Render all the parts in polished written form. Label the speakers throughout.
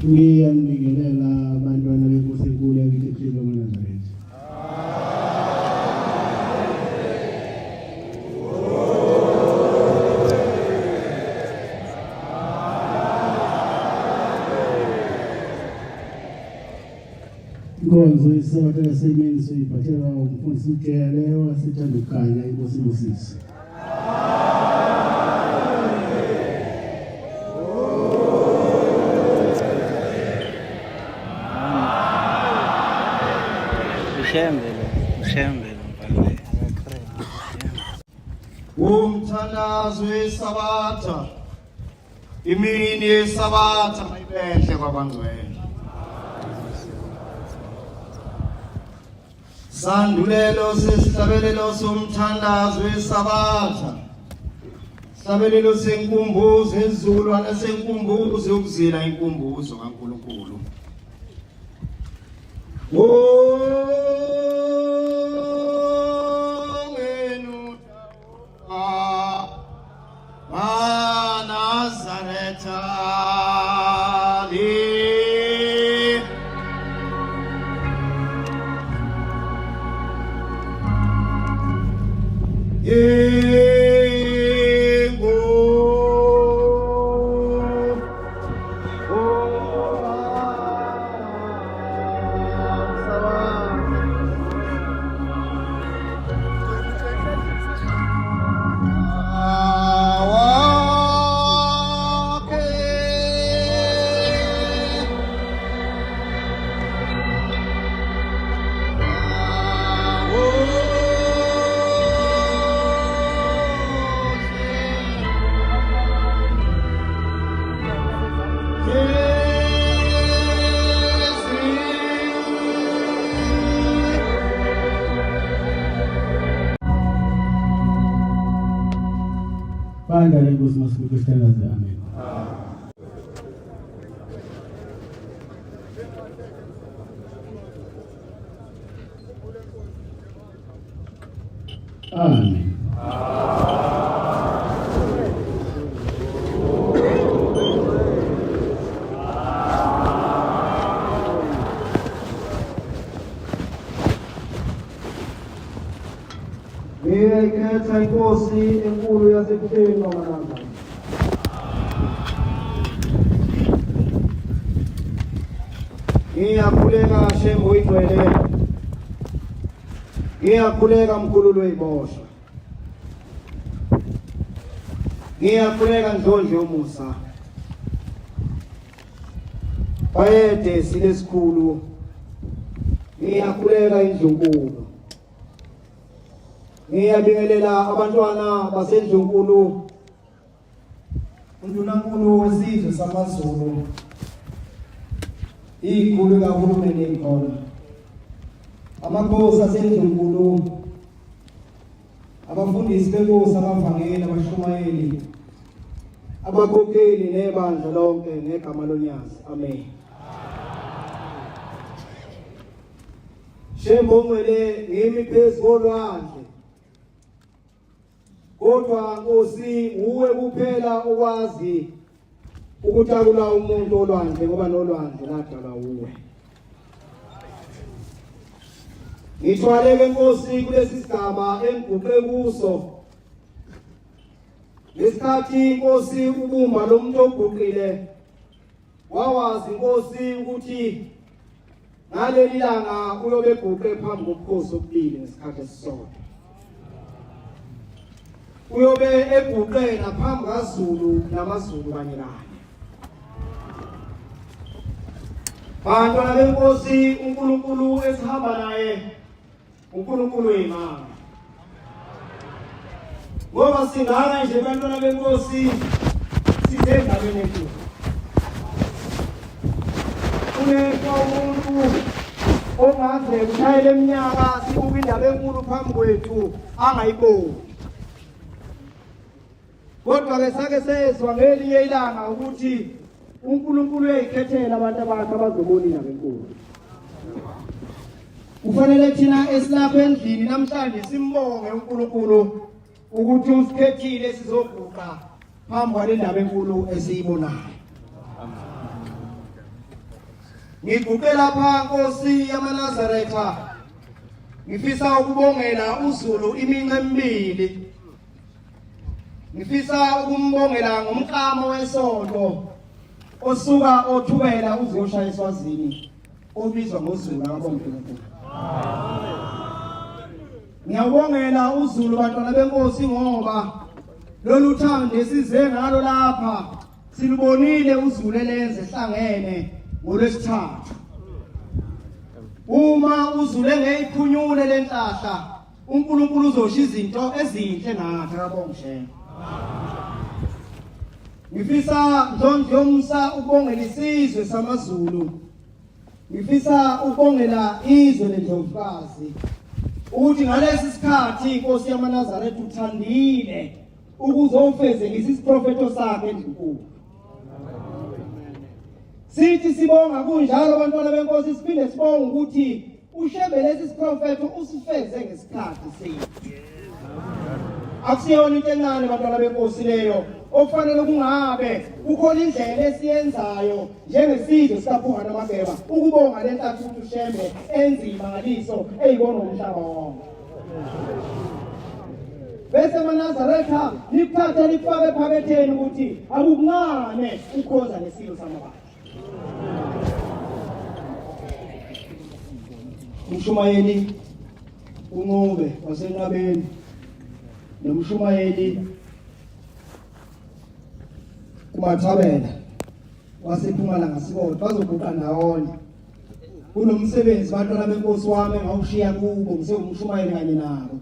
Speaker 1: Ngiyanikezela abantwana benkosi enkulu yakithi eKhristu kaNazaretha. Inkonzo isonto yasemini siyiphathelwa umfundisi uJele wasethanda ukukanya inkosi Moses.
Speaker 2: Umthandazo weSabatha, imini yeSabatha mayibehle kwabangcwele. Sandulelo sesihlabelelo somthandazo weSabatha, sihlabelelo senkumbuzo ezulwana senkumbuzo yokuzila inkumbuzo kaNkulunkulu. Banda lenkosi masibuke standards. Amen. Amen. Ngiyayikhetha inkosi enkulu yaseKhristu kaNazaretha. Ngiyakhuleka Shembe oyigcwele. Ngiyakhuleka mkhululo weyiboshwa. Ngiyakhuleka Ndlondlo yomusa. Bayede silesikhulu. Ngiyakhuleka indlunkulu. Ngiyabingelela abantwana basendlunkulu, undunankulu wesizwe samaZulu, ikhulu kahulumeni ekhona, amakhosi asendlunkulu, abafundisi benkosi, abavangeli, abashumayeli, abakhokheli nebandla lonke ngegama lonyazi. Amen. Shembe ongcwele, ngimi phezu kolwandle, kodwa Nkosi uwe kuphela ukwazi ukutakula umuntu olwandle, ngoba nolwandle ladala uwe. Ngithwaleke Nkosi kulesi sigaba engiguqe kuso, lesikhathi Nkosi ubumba lomuntu oguqile wawazi Nkosi ukuthi ngaleli langa uyobe eguqe phambi kobukhosi obubili ngesikhathi esisodwa. Uyobe eguqe naphambi kaZulu namaZulu kanye naye. Bantwana benkosi, uNkulunkulu esihamba naye uNkulunkulu wemanga. Ngoba singaka nje bantwana benkosi sisendaweni enkulu. Kunekho umuntu ongaze kushayele eminyaka sibuka indaba enkulu phambi kwethu angayiboni. Kodwa ke sake sezwa ngelinye ilanga ukuthi uNkulunkulu uyayikhethela abantu abakhe abazobona indaba enkulu. Kufanele thina esilapha endlini namhlanje simbonge uNkulunkulu ukuthi usikhethile sizoguqa phambi kwale ndaba enkulu esiyibonayo. ngiguqe lapha Nkosi yamaNazaretha ngifisa ukubongela uZulu iminqa emibili ngifisa ukumbongela ngomklamo wesonto osuka othubela uzosha eSwazini obizwa ngoZulu akaBongculunkulu. Ngiyabongela uZulu bantwana benkosi ngoba lolu thando esize ngalo lapha silubonile uZulu elenze hlangene ngolwesithathu. Uma uZulu engeyiphunyule lenhlahla uNkulunkulu uzosho izinto ezinhle nathi akaBongculunkulu. Ngifisa ndlondlomsa ukubongela isizwe samaZulu. Ngifisa ukubongela izwe lendlovukazi. Uthi ngalesi sikhathi Inkosi yamaNazaretha uthandile ukuzofezekisa isiprofeto sakhe endlunkulu. Sithi sibonga kunjalo abantwana benkosi siphinde sibonga ukuthi ushembe lesi siprofeto usifeze ngesikhathi sethu. Akusiyona into encane bantwana benkosi leyo okufanele kungabe ukhona indlela esiyenzayo njengesizwe sikaPhuhana Mageba ukubonga lentathu ukuthi ushembe enzima ngaliso eyibona umhlaba wonke. Bese amaNazaretha liphatha lifake ephaketheni ukuthi akukuncane ukhoza nesilo samabandla. Umshumayeli uNcube waseNqabeni nomshumayeli kuMathabela wasePhumalanga Sikole bazoguqa ndawonye. Kunomsebenzi bantwana benkosi wami engawushiya kubo ngisengumshumayeli kanye nabo.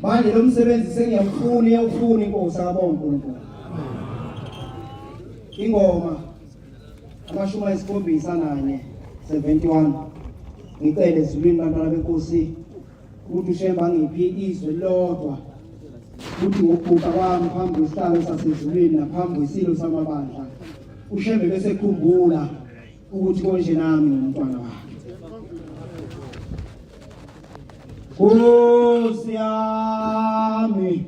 Speaker 2: Manje lo msebenzi sengiyamfuna iyawufuna inkosi akaBongculunkulu. Ingoma amashumi ayisikhombisa nanye 71 ngicela ezulwini bantwana benkosi ukuthi ushemba ngiphi izwe lodwa ukuthi ngokuguqa kwami phambi kwesihlalo sasezulwini naphambi kwesilo samabandla ushembe bese kukhumbula ukuthi konje nami ngumntwana wakhe. Nkosi yami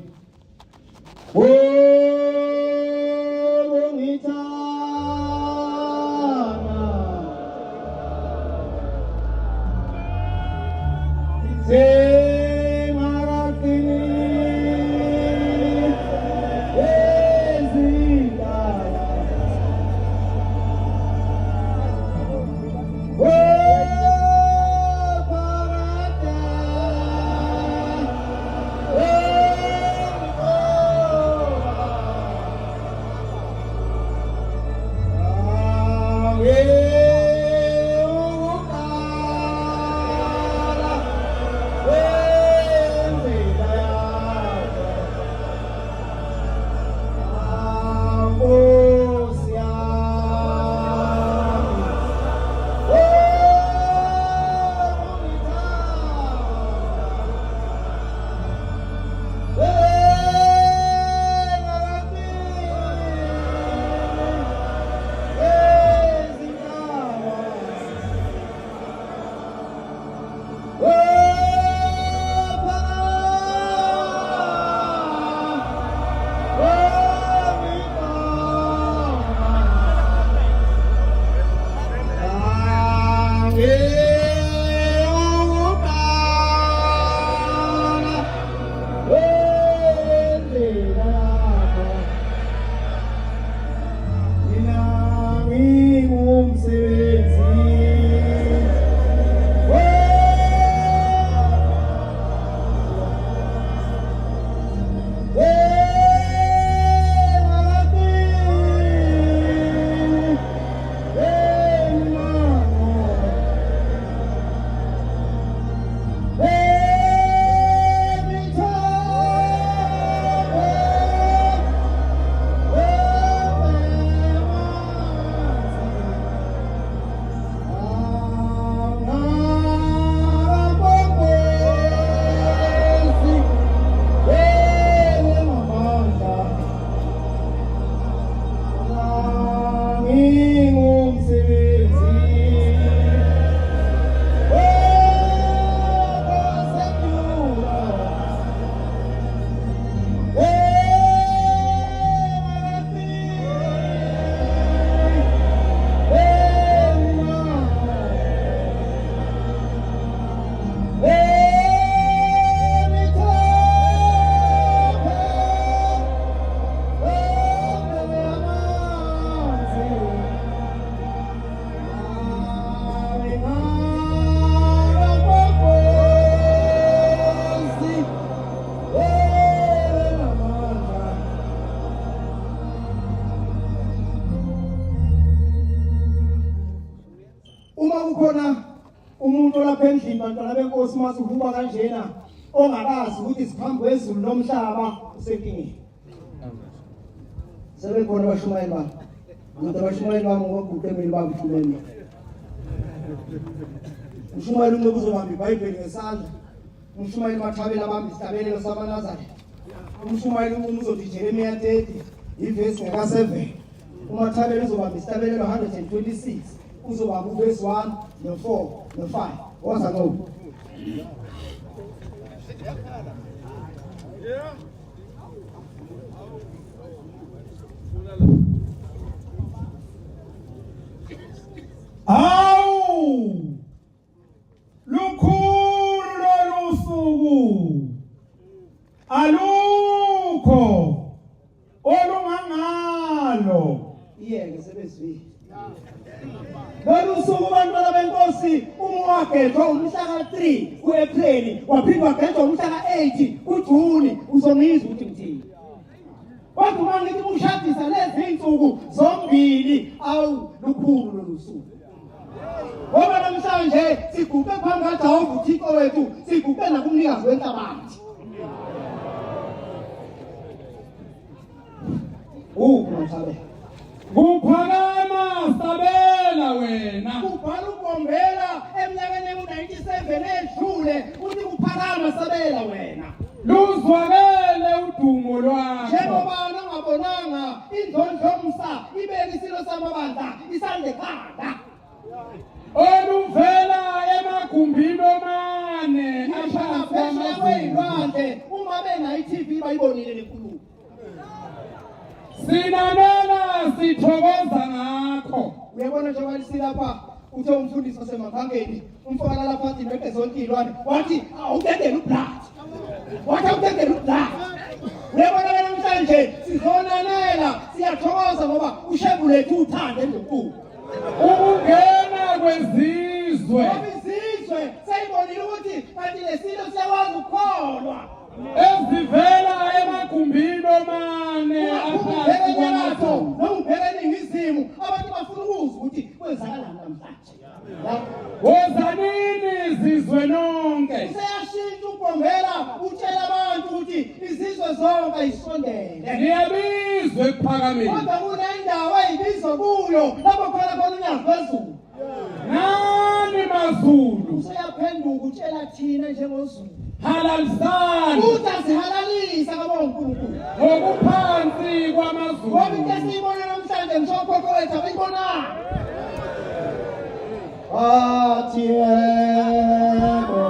Speaker 2: uma kukhona umuntu lapha endlini bantwana benkosi masuhuba kanjena ongakazi ukuthi siphambi kwezulu nomhlaba usenkingeni. Sebekhona abashumayeli bami. Umuntu abashumayeli bami ngokuqemeli bami thumeni. Umshumayeli umuntu uzobamba iBhayibheli ngesandla. Umshumayeli mathabela bamba isitabelelo sabaNazareth. Umshumayeli umuntu uzothi Jeremiah 30 ivesi ngaka 7. Umathabela uzobamba isitabelelo 126 uzobamba uvesi 1 no4 no5. Woza ngo.
Speaker 3: Awu lukhulu lolusuku alukho olungangalo
Speaker 2: Iyeke sebezwile. Lolusuku bantwana benkosi umwagethwa umhla ka3 kuApril waphindwa wagethwa umhla ka8 kuJuni uzongizwa ukuthi ngithini. Kodwa uma ngithi ushadisa lezi insuku zombili awu lukhulu lolusuku. Ngoba namhlanje siguqe phambi kaJehova uThixo wethu siguqe nakumnikazi wenhlabathi. Mathabela.
Speaker 3: kuphakama sabela wena
Speaker 2: Kubhala ubombela eminyakeni u97 edlule uthi kuphakama sabela wena.
Speaker 3: luzwakele udumo lwakho
Speaker 2: Njengoba ungabonanga indlondlomsa ibeka isilo samabandla isande ekhanda.
Speaker 3: oluvela emagumbini omane
Speaker 2: Phesheya kweyilwandle uma bena iTV bayibonile lenkulumo.
Speaker 3: sinanela sithokoza ngakho
Speaker 2: Uyabona nje walisilapha uthe umfundisi wasemangangeni umfana lapha athi into zonke izilwane wathi awutendele ublathi. Wathi awutendele ublathi. Uyabona namhlanje sizonanela siyathokoza ngoba ushebu lethu uthande enkulu.
Speaker 3: ukungena kwezizwe
Speaker 2: Ngoba izizwe seyibonile ukuthi kanti lesilo siyakwazi ukukholwa.
Speaker 3: ezivela emagumbini omane aphansi kwamathongo
Speaker 2: Noma ubheka eningizimu abantu bafuna ukuzwa ukuthi kwenzakalani namhlanje.
Speaker 3: wozanini zizwe nonke
Speaker 2: Useyashintsha ubombela utshela abantu ukuthi izizwe zonke ayisondele.
Speaker 3: liyabizwa ekuphakameni
Speaker 2: Kodwa kunendawo eyibizwa kuyo lapho khona unyawo phezulu.
Speaker 3: nani mazulu
Speaker 2: Useyaphenduka utshela thina njengozulu.
Speaker 3: halalisani
Speaker 2: Uthi asihalalisa kabonga uNkulunkulu.
Speaker 3: ngokuphansi
Speaker 2: Ngoba
Speaker 3: kwamazulu
Speaker 2: into esiyibona namhlanje mshokhokho wethu abayibonanga. Athi yebo.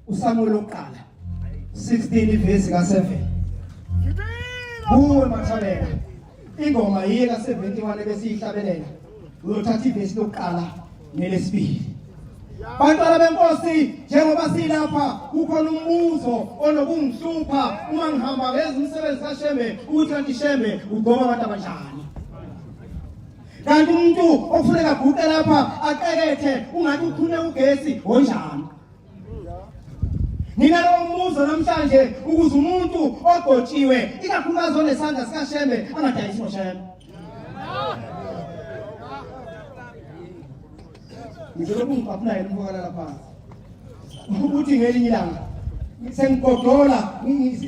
Speaker 2: uSamuel oqala 16 verse ka7 kuwe Mathabela ingoma yiye ka71 ebesiyihlabelela uyothatha ivesi lokuqala nelesibili. Bantwana benkosi njengoba silapha kukhona umbuzo onokungihlupha uma ngihamba ngeza umsebenzi kaShembe ukuthi kanti Shembe ugqoka abantu abanjani. Kanti umuntu ofuneka guqe lapha aqekethe ungathi ukhune ugesi onjani. Nina lo umbuzo namhlanje ukuze umuntu ogotshiwe ikakhulukazi onesandla sikaShembe angadayisi noShembe. Ngizolo kungiphaphula yena umfokala lapha. Ukuthi ngelinye ilanga sengigodola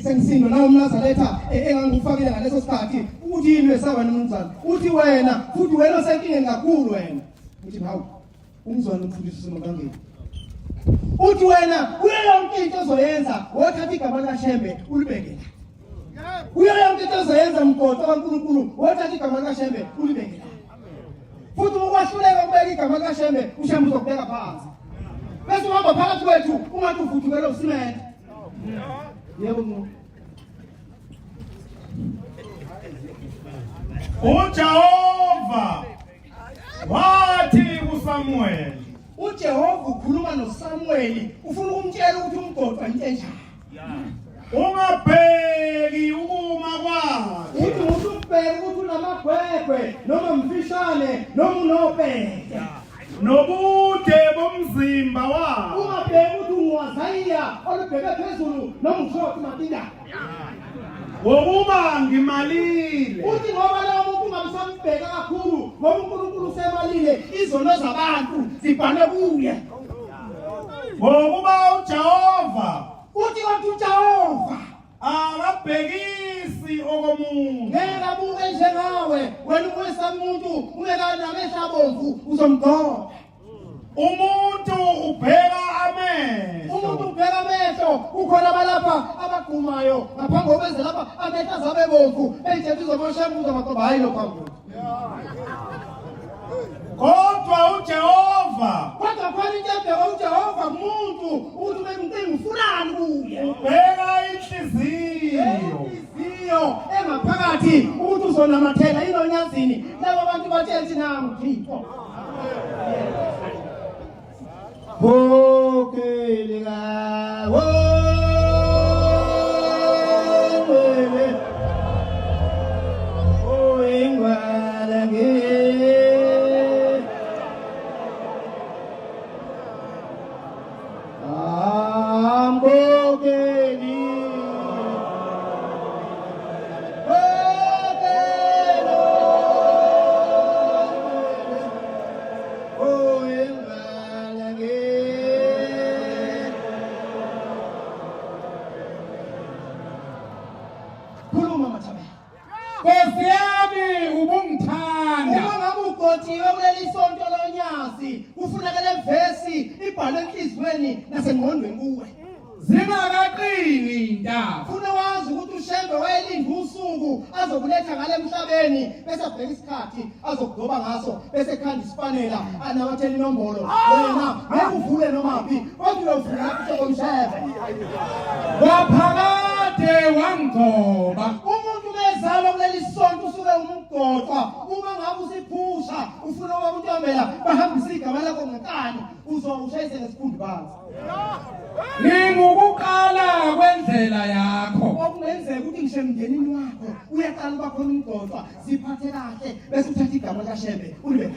Speaker 2: sengisindo nawo umNazaretha engangufakile ngaleso sikhathi ukuthi yini lesaba nomnumzana uthi wena futhi wena osenkingeni kakhulu wena uthi hawu umzwana umfundisi uMangangeni uthi wena kuyo yonke into ozoyenza wothatha igama likaShembe ulibeke la kuyo yonke into ozoyenza mgoqo kaNkulunkulu wothatha igama likaShembe ulibeke la futhi ukwahluleka ukubeka igama likaShembe uShembe uzokubeka phansi bese uhamba phakathi kwethu ungathi uvuthukela usimende. Yebo
Speaker 4: uJehova wathi kuSamuel
Speaker 2: uJehova ukhuluma noSamuel ufuna ukumtshela ukuthi umgoqo into enjani.
Speaker 4: ungabheki ukuma kwakhe
Speaker 2: Uthi umuntu ubheke ukuthi unamagwegwe noma mfishane noma unopete
Speaker 4: nobude bomzimba wakhe
Speaker 2: ungabheki ukuthi ungwazaya olubheke phezulu noma ushoti matinda
Speaker 4: ngokuba ngimalile
Speaker 2: uthi ngoba lawo muntu ungabisambheka kakhulu ngoba uNkulunkulu usemalile izono zabantu zibhane kuye
Speaker 4: ngokuba uJehova
Speaker 2: uthi kanti uJehova
Speaker 4: akabhekisi okomuntu
Speaker 2: ngeke abuke njengawe wena ukwesa umuntu ungekanamehla abomvu uzomgoda
Speaker 4: umuntu ubheka amehlo
Speaker 2: umuntu ubheka amehlo kukhona abalapha abagumayo ngaphambi kobenze lapha amehlo azabe bomvu beyithethe uzomoShembe uzomaqoba hayi lo phambili
Speaker 4: kodwa uJehova
Speaker 2: kodwa khona into ebheka uJehova kumuntu ukuthi umuntu ufunani kuye
Speaker 4: ubheka inhliziyo
Speaker 2: engaphakathi ukuthi uzonamathela inonyazini labo bantu bathi nami Thixo Hokelika
Speaker 3: Nkosi yami ubungithanda.
Speaker 2: Uma ngabe ugotshiwe kuleli sonto lonyasi kufuneka le verse ibhalwe enhlizweni nasengqondweni kuwe.
Speaker 3: Zingakaqini indaba.
Speaker 2: Ufuna wazi ukuthi uShembe wayelinda usuku azokuletha ngale emhlabeni bese abheka isikhathi azokugoba ngaso bese ekhanda isipanela anawathela inombolo wena ngeke uvule noma phi kodwa uyovula lapho komShembe.
Speaker 3: Waphakade wangigoba.
Speaker 2: Umuntu bezalwa kuleli sonto usuke umgoqwa uma ngabe usiphusha ufuna ukuntombela bahambisa igama lakho ngenkani uzoshayise ngesikhumbi phansi.
Speaker 3: Ningukuqala kwendlela yakho.
Speaker 2: Okungenzeka ukuthi ngisho emndenini wakho uyaqala uba khona umgoqwa siphathe kahle bese uthatha igama likaShembe ulibe.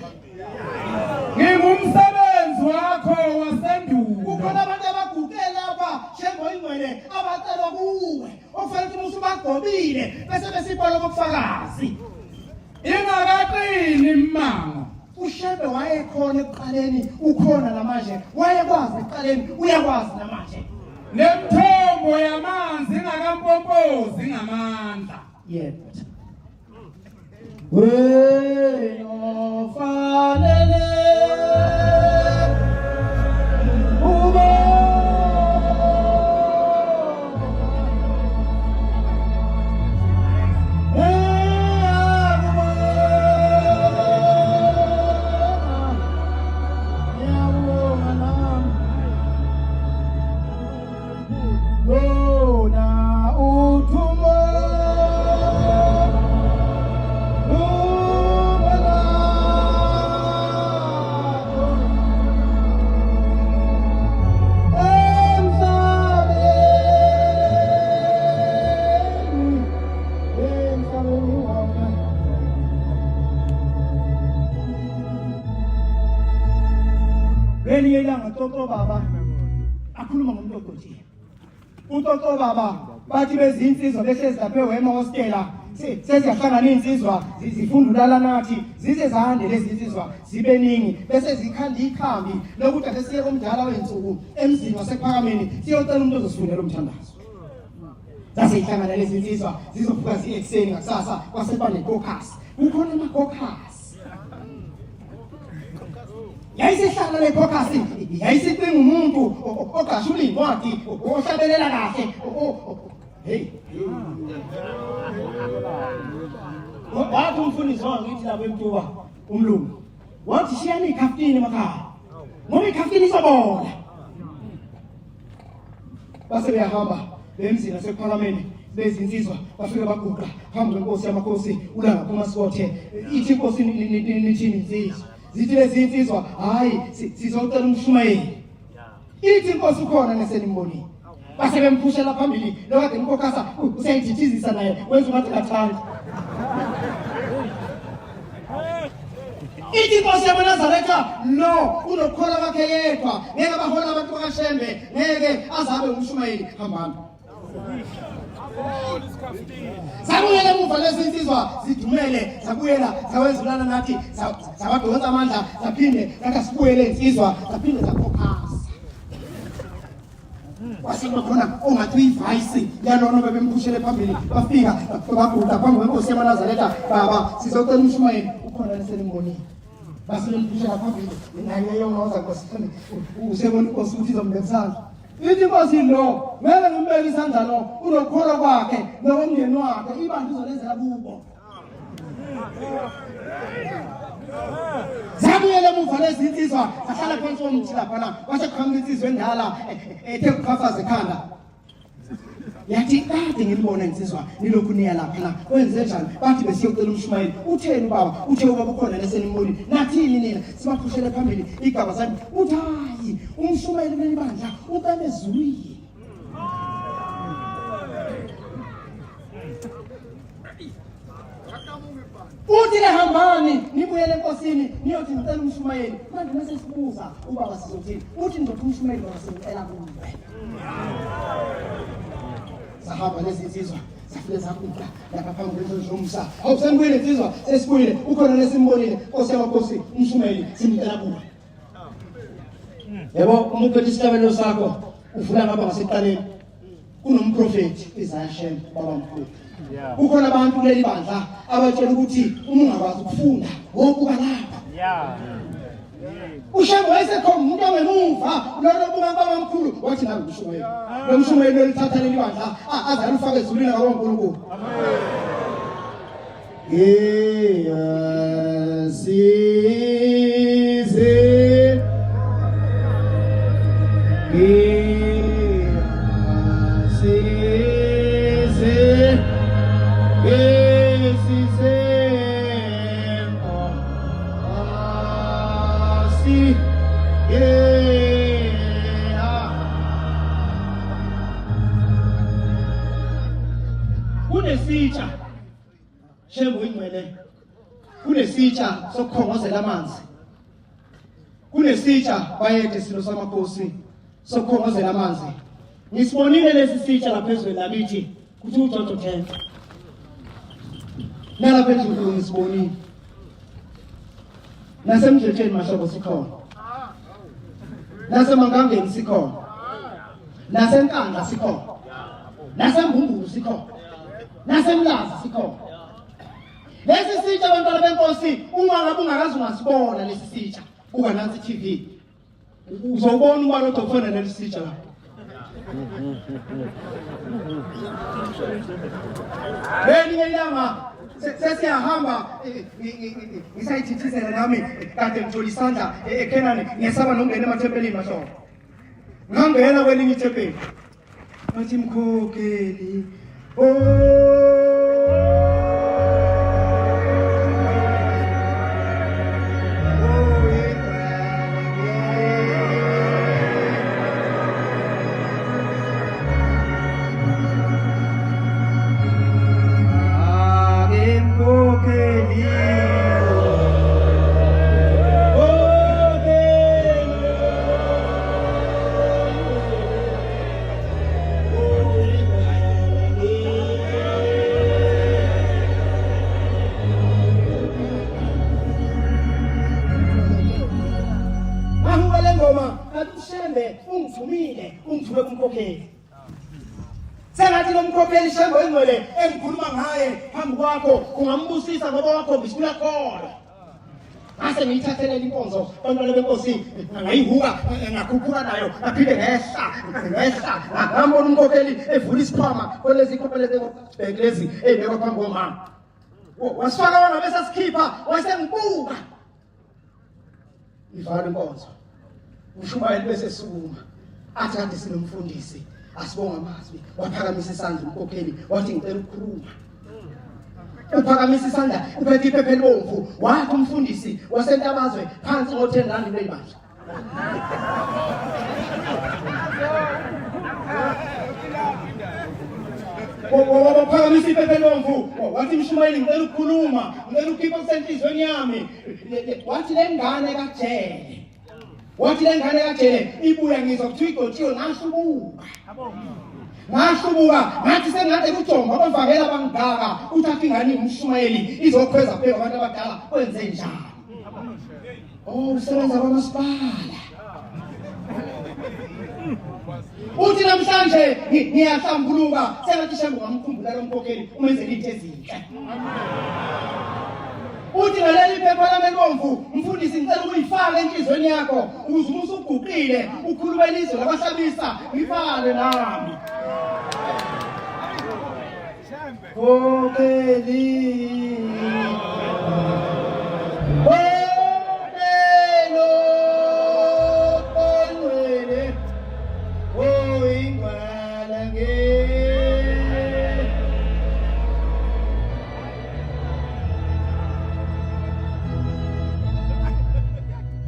Speaker 3: Ngingumsebenzi wakho wasendulo.
Speaker 2: Kukhona abantu abaguqe lapha Shembe oyingcwele abacelwa kuwe okufanele ukuthi usubagobile bese besibhala ngobufakazi.
Speaker 3: Ingakaqini imango.
Speaker 2: uShembe wayekhona ekuqaleni ukhona namanje wayekwazi ekuqaleni uyakwazi namanje
Speaker 3: Nemthombo yamanzi ingakampompozi ngamandla.
Speaker 2: yebo wena fanele Baba akhuluma ngomuntu ogotshiwe uToto baba bathi bezinsizwa behlezi lapha eWema hostela seziyahlangana insizwa zifundulala nathi zize zande lezi insizwa zibeningi bese zikhanda ikhambi lokuthi ake siye komdala wensuku emzini wasePhakameni siyocela umuntu ozosifundela umthandazo. Zaseyihlangana lezi insizwa zizovuka ziyekuseni ngakusasa kwaseba nekokhasi. Kukhona amakokhasi. Yayisehlala lekokhasi yayisicinga umuntu ogashula incwadi ohlabelela kahle hey wathi umfundisi wangithi lapha eMtuba umlungu wathi shiyani ikhaftini emakhaya ngoba ikhaftini isobona base beyahamba emzini wasePhakameni bezinsizwa bafika baguqa phambi kwenkosi yamakhosi ulanga kumasikothe ithi inkosi nithini insizwa zithi lezi insizwa hayi sizocela umshumayeli ithi inkosi ukhona nesenimbonile base bemphushela phambili lo kade umkhokhasa usayithithizisa naye wenza ungathi kathanda ithi inkosi yabeNazaretha lo unokukhola kwakhe yedwa ngeke bahola abantu bakaShembe ngeke azabe umshumayeli hambani sabuyela emuva lezi insizwa zidumele zabuyela zawenzulana nathi zabadonsa amandla zaphinde zakasibuyele insizwa zaphinde zakhokhasa wasema khona ongathi uyivice yalona bebemkhushele phambili bafika baguqa phambi kwenkosi yabeNazaretha baba sizocela umshumayeli ukhona nesenimbonile basemkhushela phambili naye yongoza nkosi usebona inkosi ukuthi izombekisana ithi inkosi lo ngeke ngimbeke isandla lo unokukhola kwakhe nokomndeni wakhe ibandla izolenzela kubo zabuyele emuva lezi insizwa zahlala phansi komthi laphana kwasekhona insizwa endala ethe kuqhafaza ekhanda yathi kade ngilibona insizwa nilokhu niya laphana kwenze njani bathi besiyocela umshumayeli utheni baba uthe ubaba ukhona lesenimbonile nathini nina sibakhushele phambili igaba sami uthi hayi umshumayeli welibandla uqale ezulwini uthi lehambani nibuyele enkosini niyothi ngicela umshumayeli manje mase sibuza ubaba sizothini uthi ndothi umshumayeli wasicela kuwe sahamba lezi insizwa safike zaguqa lapha phambi kwendlomsa awusembuyile insizwa sesibuyile ukhona lesimbonile nkosi yamakhosi umshumayeli simcela kuwe yebo umuntu wesihlabelo sakho ufuna ngaba ngaseqaleni kunomprofeti Isaiah baba mkhulu ukhona abantu kuleli bandla abatshela ukuthi uma ungakwazi ukufunda wokuba lapha uShembe wayesekhona umuntu ongemuva lolo buka baba mkhulu wathi nawe umshumayeli lo mshumayeli olithatha leli bandla azali ufake ezulwini kaNkulunkulu kunesitsha Shembe uyingcwele kunesitsha sokukhongozela amanzi kunesitsha bayethe silo samakhosi sokukhongozela amanzi ngisibonile lesi sitsha lapha ezweni lakithi kuthi uJojo 10 nalapha eZulu ngisibonile nasemdletsheni mashoko sikhona nasemangangeni sikhona nasenkandla sikhona nasembumbulu sikhona nasemlazi sikhona lesi sitsha abantwana benkosi ungabe ungakazi ungasibona lesi sitsha buka nansi TV uzobona ubani odokufana lesi sitsha la Beni ngiyama sesiyahamba ngisayithithizela nami kade ngithola isandla eKenani ngiyasaba nongena emathempelini mashoko ngangena kwelinye ithempeli bathi mkhokheli ungithuke kumkhokheli sengathi lo mkhokheli Shembe engcwele engikhuluma ngaye phambi kwakho ungambusisa ngoba wakhombisa uyakholwa ase ngiyithathele inkonzo abantwana benkosi ngayihuka ngakhuphuka nayo aphinde ngehla ngambona umkhokheli evula isikhwama kolezi ikhopele lezi ebekwa phambi komama wasifaka wona bese sikhipha wasengibuka ivala inkonzo ushumayeli bese sukuma athi kanti sinomfundisi asibonga amazwi waphakamisa isandla umkhokheli wathi ngicela ukukhuluma uphakamisa isandla uphethe iphepha elibomvu wathi umfundisi wasentabazwe phansi ngo10 rand lebandla waphakamisa iphepha elibomvu wathi mshumayeli ngicela ukukhuluma ngicela ukukhipha kusenhlizweni yami wathi le ngane kajele ibuya ngizwa kuthiwa igotshiwe ngashubuka ngathi sengathi kuJomba abavakela bangaka uthatha ingane umshumayeli izokhweza phela abantu abadala kwenze njani usebenza kwamasipala uthi namhlanje ngiyahlambuluka sengathi Shembe ngamkhumbula lo mkhokheli umenzele into ezinhle uthi ngaleli phepha lami elibomvu mfundisi ngicela ukuyifaka enhlizweni yakho ukuze uma usuguqile ukhuluma ilizwi labahlabisa ngifale nami Khokheli Olwele ingwala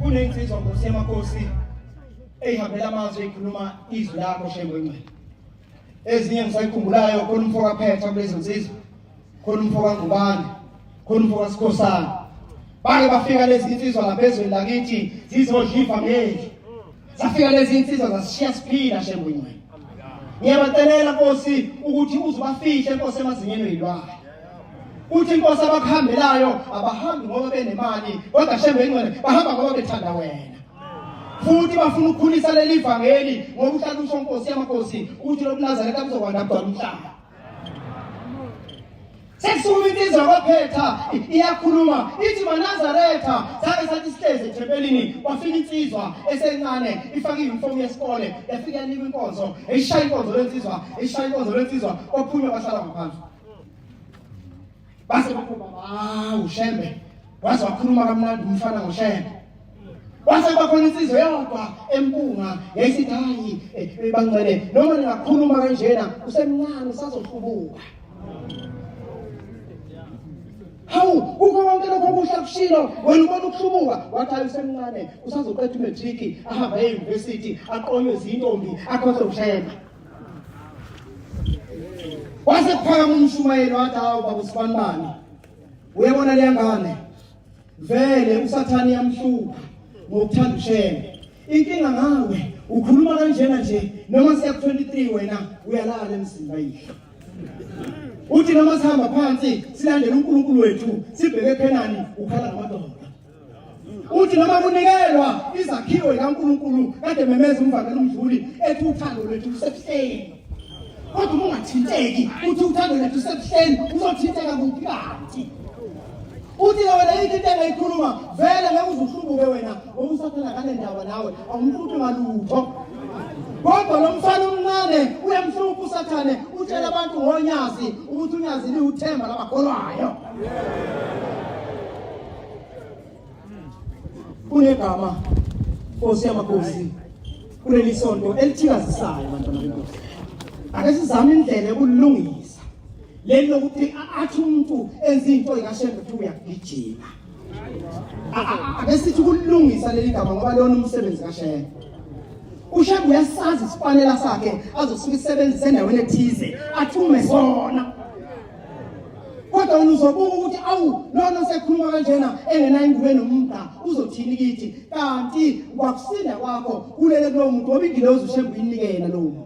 Speaker 2: kunensizwa Nkosi yamakhosi ehambela amazwi ekhuluma izwi lakho Shembe engcwele ezinye ngisayikhumbulayo khona umfoka Phetha kulezo nsizwa khona umfoka Ngubane khona umfoka Sikhosana bake bafika lezi insizwa lapha ezweni lakithi zizodliva ngeli zafika lezi insizwa zasishiya siphila Shembe engcwele ngiyabacelela Nkosi ukuthi uzibafihle Nkosi emazinyeni oyilwayo uthi Nkosi abakuhambelayo abahambi ngoba benemali kodwa Shembe engcwele bahamba ngoba bethanda wena futhi bafuna ukukhulisa leli ivangeli ngoba uhlala usho Nkosi yamakhosi uthi lo Nazareth akuzokwanda abudala umhlaba sekusuka insizwa kwaPhetha iyakhuluma ithi maNazaretha sake sathi sihleze ethempelini wafika insizwa esencane ifaka iyunifomu yesikole yafika yanika inkonzo eyishaya inkonzo lensizwa kwaphunywa bahlala ngaphansi base bakhuluma uShembe waze wakhuluma kamnandi umfana ngoShembe wase bakhona insizwa yodwa empunga yayisithi hayi bangcwele noma ningakhuluma kanjena usemncane usazohlubuka hawu kukho konke lokho kuhle kushilo wena ubona ukuhlubuka wathi hayi usemncane usazoqeda imatric ahamba euniversity aqonywe izintombi akhohle uShembe wase kuphakama umshumayeli wathi hawu baba usibanibani uyabona le ngane vele usathani yamhluka ngokuthanda uShembe inkinga ngawe ukhuluma kanjena nje noma siya ku23 wena uyalala emzimba yihle uthi noma sihamba phansi silandela uNkulunkulu wethu sibheke phenani ukhala ngamadoda uthi noma kunikelwa izakhiwo zikaNkulunkulu kade memeza umvangeli umdluli ethi uthando lwethu lusebuhleni kodwa ungathinteki uthi uthando lwethu lusebuhleni uzothinteka kuphi kanti uthi wena into engayikhuluma vele ngeke uzuhlubuke wena ngoba usathana kanendaba nawe awumhluphi ngalutho kodwa lo mfana omncane uyamhlupha usathane utshela abantu ngonyazi ukuthi unyazi liuthemba labakholwayo kunegama Nkosi yamakhosi kuleli sonto elithikazisayo bantwana benkosi ake sizame indlela yokulungisa leli lokuthi athi umuntu enza into ikaShembe kuthi uyagijima ake sithi ukulungisa leli gama ngoba lona umsebenzi kaShembe uShembe uyasazi isifanela sakhe azosuka isebenzise endaweni ethize athume sona kodwa uzobuka ukuthi awu lona sekhuluma kanjena engena ingube nomda uzothini kithi kanti kwakusinda kwakho kulele kulo muntu obingilozi uShembe uyinikela lo muntu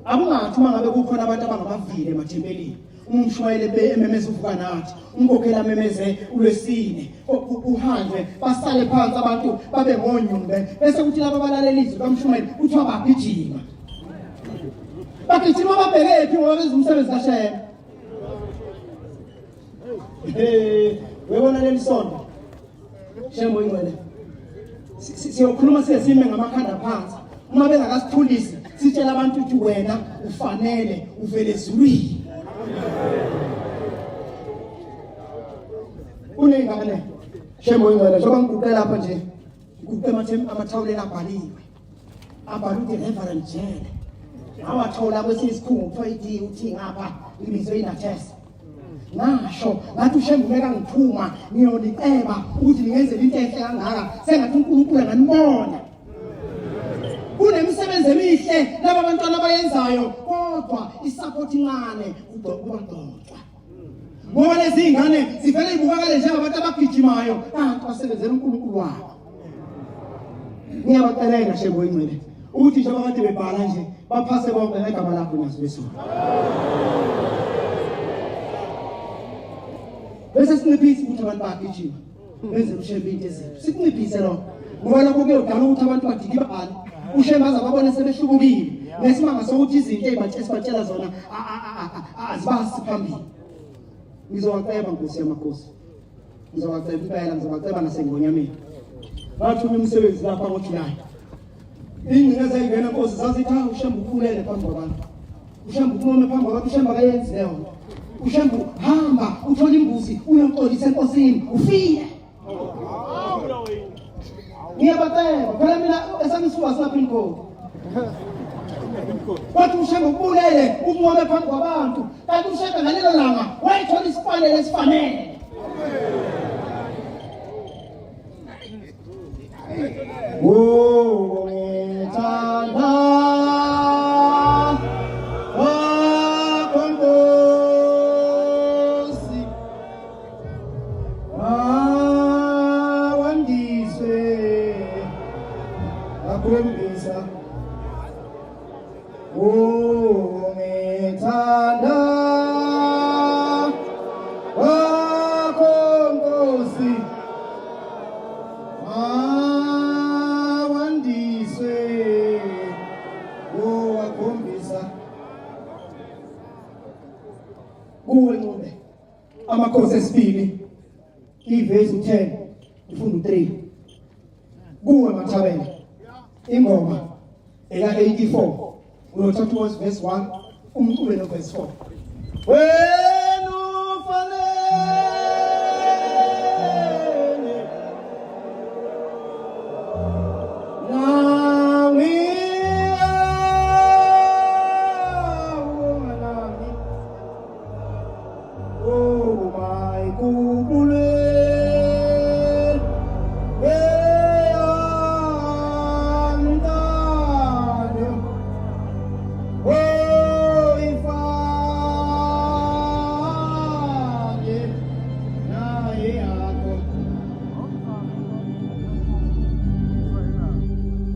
Speaker 2: akungathi mangabe kukhona abantu abangabavile emathempelini umshwayele beMMS uvuka nathi umkokhela memeze ulwesine uhanjwe basale phansi abantu babe ngonyumbe bese kuthi laba balalelizwe kamshumeli kuthiwa bagijima bagijima babheke phi ngoba benza umsebenzi kaShema webona lelisonto Shema ingcwele siyokhuluma sesime ngamakhanda phansi uma bengakasithulisi sitshela abantu ukuthi wena ufanele uvele ezulwini unengane Shema ingcwele njengoba ngiguqe lapha nje ngiguqe amathawuleni abhaliwe ukuthi Reverend Jele awathola kwesinye isikhungo kuthiwa ID uthi ngapha imizwe inathesa ngasho ngathi uShembe umeka ngiphuma ngiyoniceba ukuthi ningenze into enhle kangaka sengathi uNkulunkulu anganibona kunemisebenzi emihle laba bantwana abayenzayo kodwa isupport incane ubadontswa ngoba lezi ingane zivele ibukakale njengabantu abagijimayo kanti basebenzela uNkulunkulu wabo ngiyabacelela Shembe ingcwele ukuthi njengoba abantu bebhala nje baphase bonke ngegama lakho nasibesona bese siniphisi ukuthi abantu bagijima benze uShembe into eziphi sikunciphise lo ngoba lokho kuyodala ukuthi abantu badikibale uShembe azababona sebehlukukile nesimanga sokuthi izinto esibatshela zona azibasi phambili ngizowaceba Nkosi yamakhosi ngizowaceba impela ngizowaceba nasengonyameni bathuma umsebenzi lapha ngoJulayi ingcindezi ayingena Nkosi zazithi uShembe ukhulele phambi kwabantu uShembe ukhulume phambi kwabantu uShembe akayenzi leyo uShembe hamba uthola imbuzi uyoxolisa enkosini ufike ngiyabatshela phela mina esamisuka sapha inkosi wathi uShembe ubulele umncome phambi kwabantu kanti uShembe ngalelo langa wayithola isifanele esifanele Amakhosi esibili ivesi 10 ifundo 3 kuwe Mathabela ingoma eka 84 uyothatha verse 1 umcule no verse 4 wena ufanele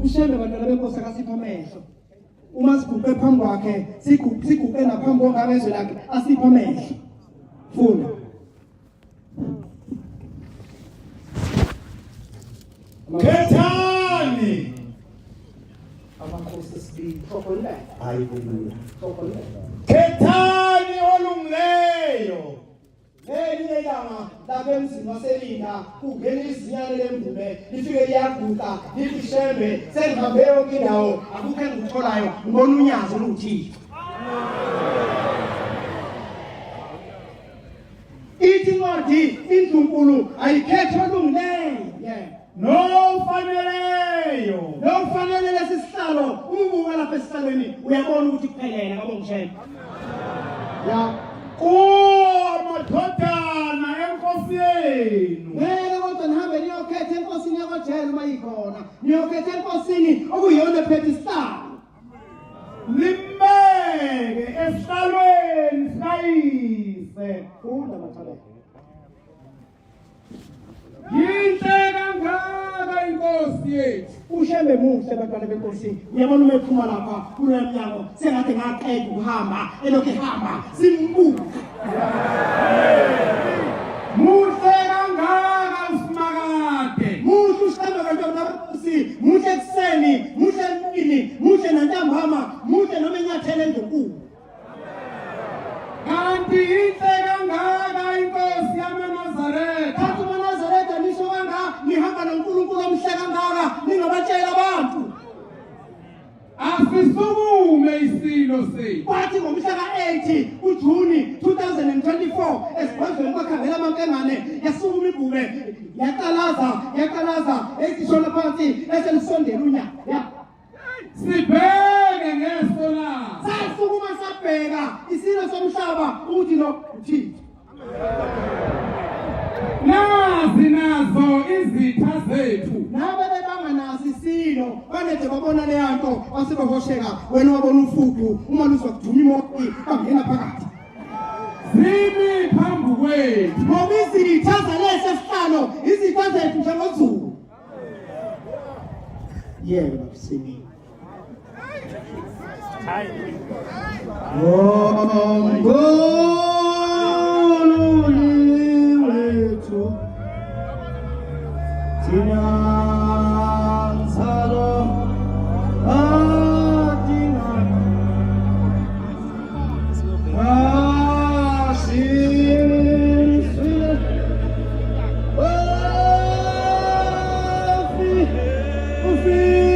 Speaker 2: uShembe bantwana benkosi akasipha amehlo uma siguqe phambi kwakhe siguqe naphambi kwabezwe lakhe asipha amehlo funda
Speaker 4: Khethani
Speaker 2: amakhosi esibili xokolela
Speaker 4: haleluya
Speaker 2: xokolela
Speaker 4: Khethani olungileyo
Speaker 2: Ngelinye ilanga lapha emzini waseLinda kungena izinyane lembume lifike liyaguqa lithi Shembe sengihambe yonke indawo akukho engikutholayo ngibona unyazo oluthixo ithi incwadi indlunkulu ayikhethe olungileyo nofanele lesisihlalo ubuka lapha esihlalweni uyabona ukuthi kuphelele ngabo ngishela ya
Speaker 4: madodana enkosi yenu
Speaker 2: ngeke kodwa nihambe niyokhetha enkosini yakwaJele uma ikhona niyokhetha enkosini okuyiyona ephethe isihlalo
Speaker 4: limbeke esihlalweni sikayise
Speaker 2: funda Mathabela
Speaker 3: yinhle kangaka inkosi yethu
Speaker 2: ushembe muhle bantwana benkosi uyabona uma ephuma lapha kulo mnyango sengathi ngaqeda ukuhamba elokhu ehamba simbuka
Speaker 3: Muhle kangaka usimakade.
Speaker 2: muhle ushembe bantwana benkosi muhle ekseni muhle emini muhle nantambama muhle noma enyathele endlunkulu
Speaker 3: Kanti inhle kangaka inkosi yamaNazaretha.
Speaker 2: Kanti uMaNazaretha nisho kangaka nihamba noNkulunkulu omhle kangaka ningabatshela abantu
Speaker 3: Asisukume isilo sethu.
Speaker 2: kwathi ngomhla ka-8 kuJuni 2024 esibhedlela kwakhangela amankengane yasukuma ibhube yaqalaza esishona phansi eselisondela unyaka
Speaker 3: Sibheke ngeso laso.
Speaker 2: sasukuma sabheka isilo somhlaba ukuthi lo uthixo
Speaker 3: Nazi nazo izitha zethu.
Speaker 2: nabe bebanganazi isilo banede babona leya nto basebahosheka wena wabona ufudu uma luzokuduma imoti bangena phakathi
Speaker 3: Zimi phambi kwethu.
Speaker 2: ngoba izitha zalesi esihlalo izitha zethu njengozulu yebo bakusini wethu thina nzalo adinga asisile ufile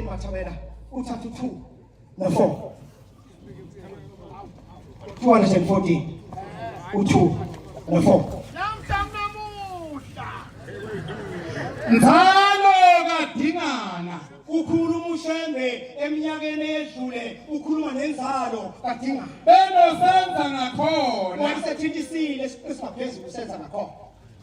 Speaker 2: Mathabela uthatha 2 no 4 214 u2 no 4
Speaker 3: Nzalo kadingana.
Speaker 2: ukhuluma ushembe eminyakeni edlule ukhuluma nenzalo kadinga
Speaker 3: Benosenza ngakhona.
Speaker 2: wasethindisile esiphezulu usenza ngakhona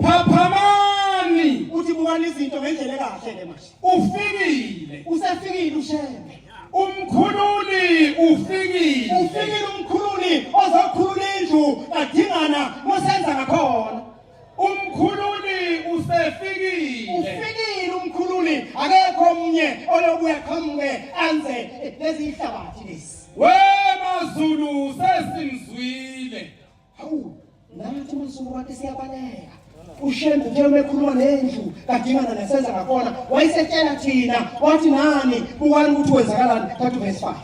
Speaker 3: Phaphamani.
Speaker 2: uthi bukani izinto ngendlela ekahle ke manje
Speaker 3: Ufikile.
Speaker 2: usefikile ushembe
Speaker 3: Umkhululi ufikile.
Speaker 2: ufikile umkhululi ozokhulula indlu kadingana nosenza ngakhona
Speaker 3: Umkhululi usefikile.
Speaker 2: ufikile umkhululi akekho omnye olobuya qhamuke anze lezi ihlabathi lezi
Speaker 3: Wemazulu sesimzwile.
Speaker 2: hawu nathi masuku wathi siyabaleka ushembe njengoba ekhuluma nendlu kadingana nesenza ngakhona wayisetshela thina wathi nani bukani ukuthi wenzakalani thathu verse 5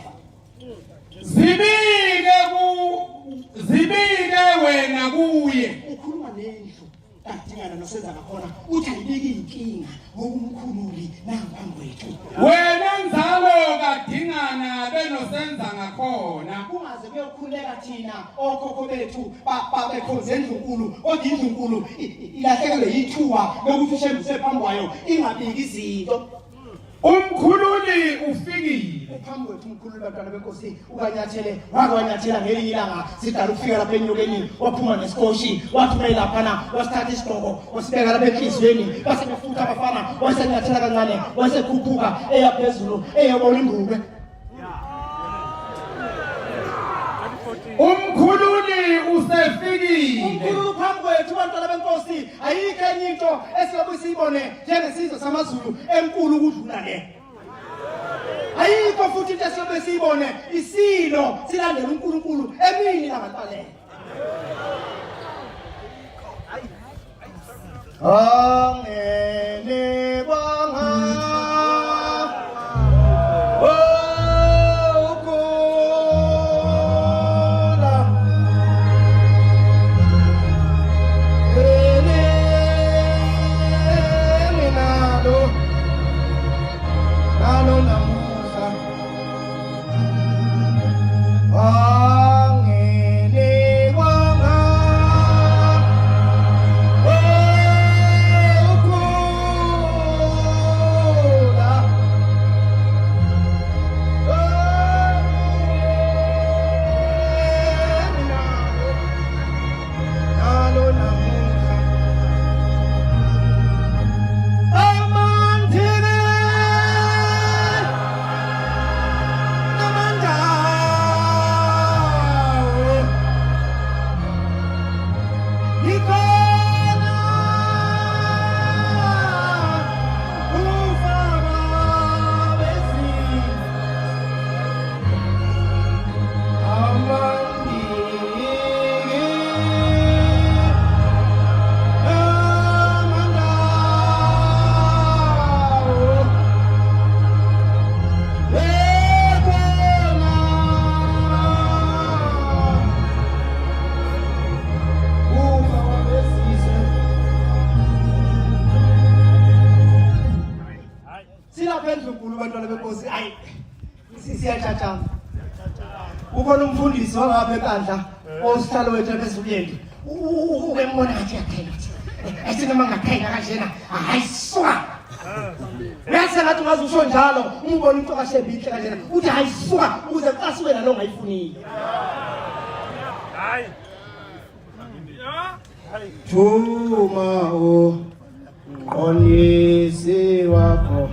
Speaker 3: Zibike wena kuye.
Speaker 2: ukhuluma nendlu kadingana nosenza ngakhona uthi ayibiki inkinga ngokumkhululi nangaphambi kwethu
Speaker 3: Wena nzalo kadingana benosenza ngakhona.
Speaker 2: kungaze kuyokhuleka thina okhokho bethu babekhonza endlunkulu kodwa indlunkulu ilahlekelwe yithuba lokuthi ushembe sephambi kwayo ingabiki izinto
Speaker 3: Umkhululi ufikile.
Speaker 2: phambi kwethu umkhululi bantwana benkosi ukanyathele wake wanyathela ngelinye ilanga sidala ukufika lapha enyokeni waphuma nesikoshi wathumela laphana wasithatha isigqoko wasibeka lapha enhliziyweni base befutha abafana wasenyathela kancane wasekhuphuka eya phezulu eyobona imbube
Speaker 3: Umkhululi usefikile.
Speaker 2: umkhululi phambi kwethu bantwana benkosi ayikho enye into esilobe siyibone njengesizwe samaZulu enkulu ukudlula le ayikho futhi into esilobe siyibone isilo silandela uNkulunkulu emini labantaleni angene banga kakhulu abantwana benkosi ayi siyachacha ukhona umfundisi wangapha enkandla osihlalo wethu ephezulweni ukembona ngathi yakhela athina mangakhela kanjena ayisuka bese ngathi ngazusho njalo umbona into kashebihle kanjena uthi ayisuka ukuze kucasuke nalo ongayifunile hayi Thuma o qonisi wakho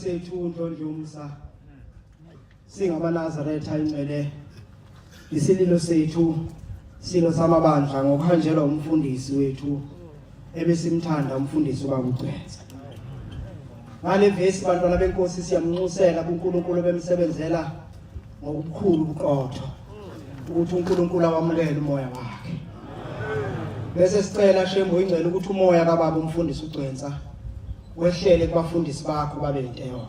Speaker 2: sethu uNdlondlumsa singamaNazaretha ingcwele isililo sethu silo samabandla ngokuhanjelwa umfundisi wethu ebesimthanda umfundisi uBabugcwensa ngale vesi bantwana benkosi siyamnxusela kuNkulunkulu bemsebenzela ngokukhulu ubuqotho ukuthi uNkulunkulu awamukele umoya wakhe bese sicela shembo ingcwele ukuthi umoya kaBaba umfundisi uGcwensa wehlele kubafundisi bakho babe inteyodwa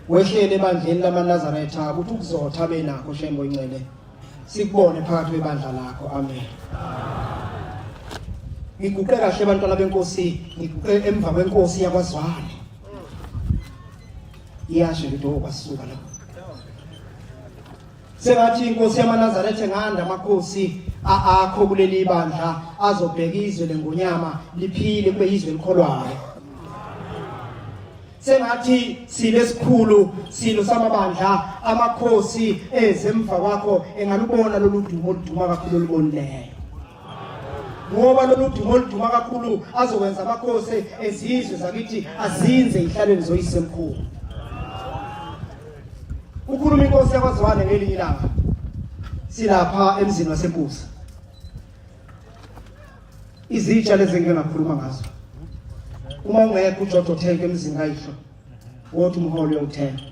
Speaker 2: wehlele ebandleni lamaNazaretha ukuthi ukuzotha benakho shembo ingcwele sikubone phakathi kwebandla lakho amen ngiguqe kahle abantwana benkosi ngiguqe emva kwenkosi yakwaZwane iyasho into okwasuka lapho sengathi inkosi yamaNazaretha nganda amakhosi akho kuleli bandla azobheka izwe lengonyama liphile kube izwe likholwayo sengathi silesikhulu silo samabandla amakhosi ezemva kwakho engalubona lolu dumo oluduma kakhulu olubonileyo ngoba lolu dumo oluduma kakhulu azokwenza amakhosi ezizwe zakithi azinze ihlalweni zoyisemkhulu ukhuluma inkosi yakwaZwane ngelinye ilanga silapha emzini waseMpusa izitsha lezi ngingakhuluma ngazo uma ungekho uJojo Thenke emzini kayihlo wothi umholo uyothenga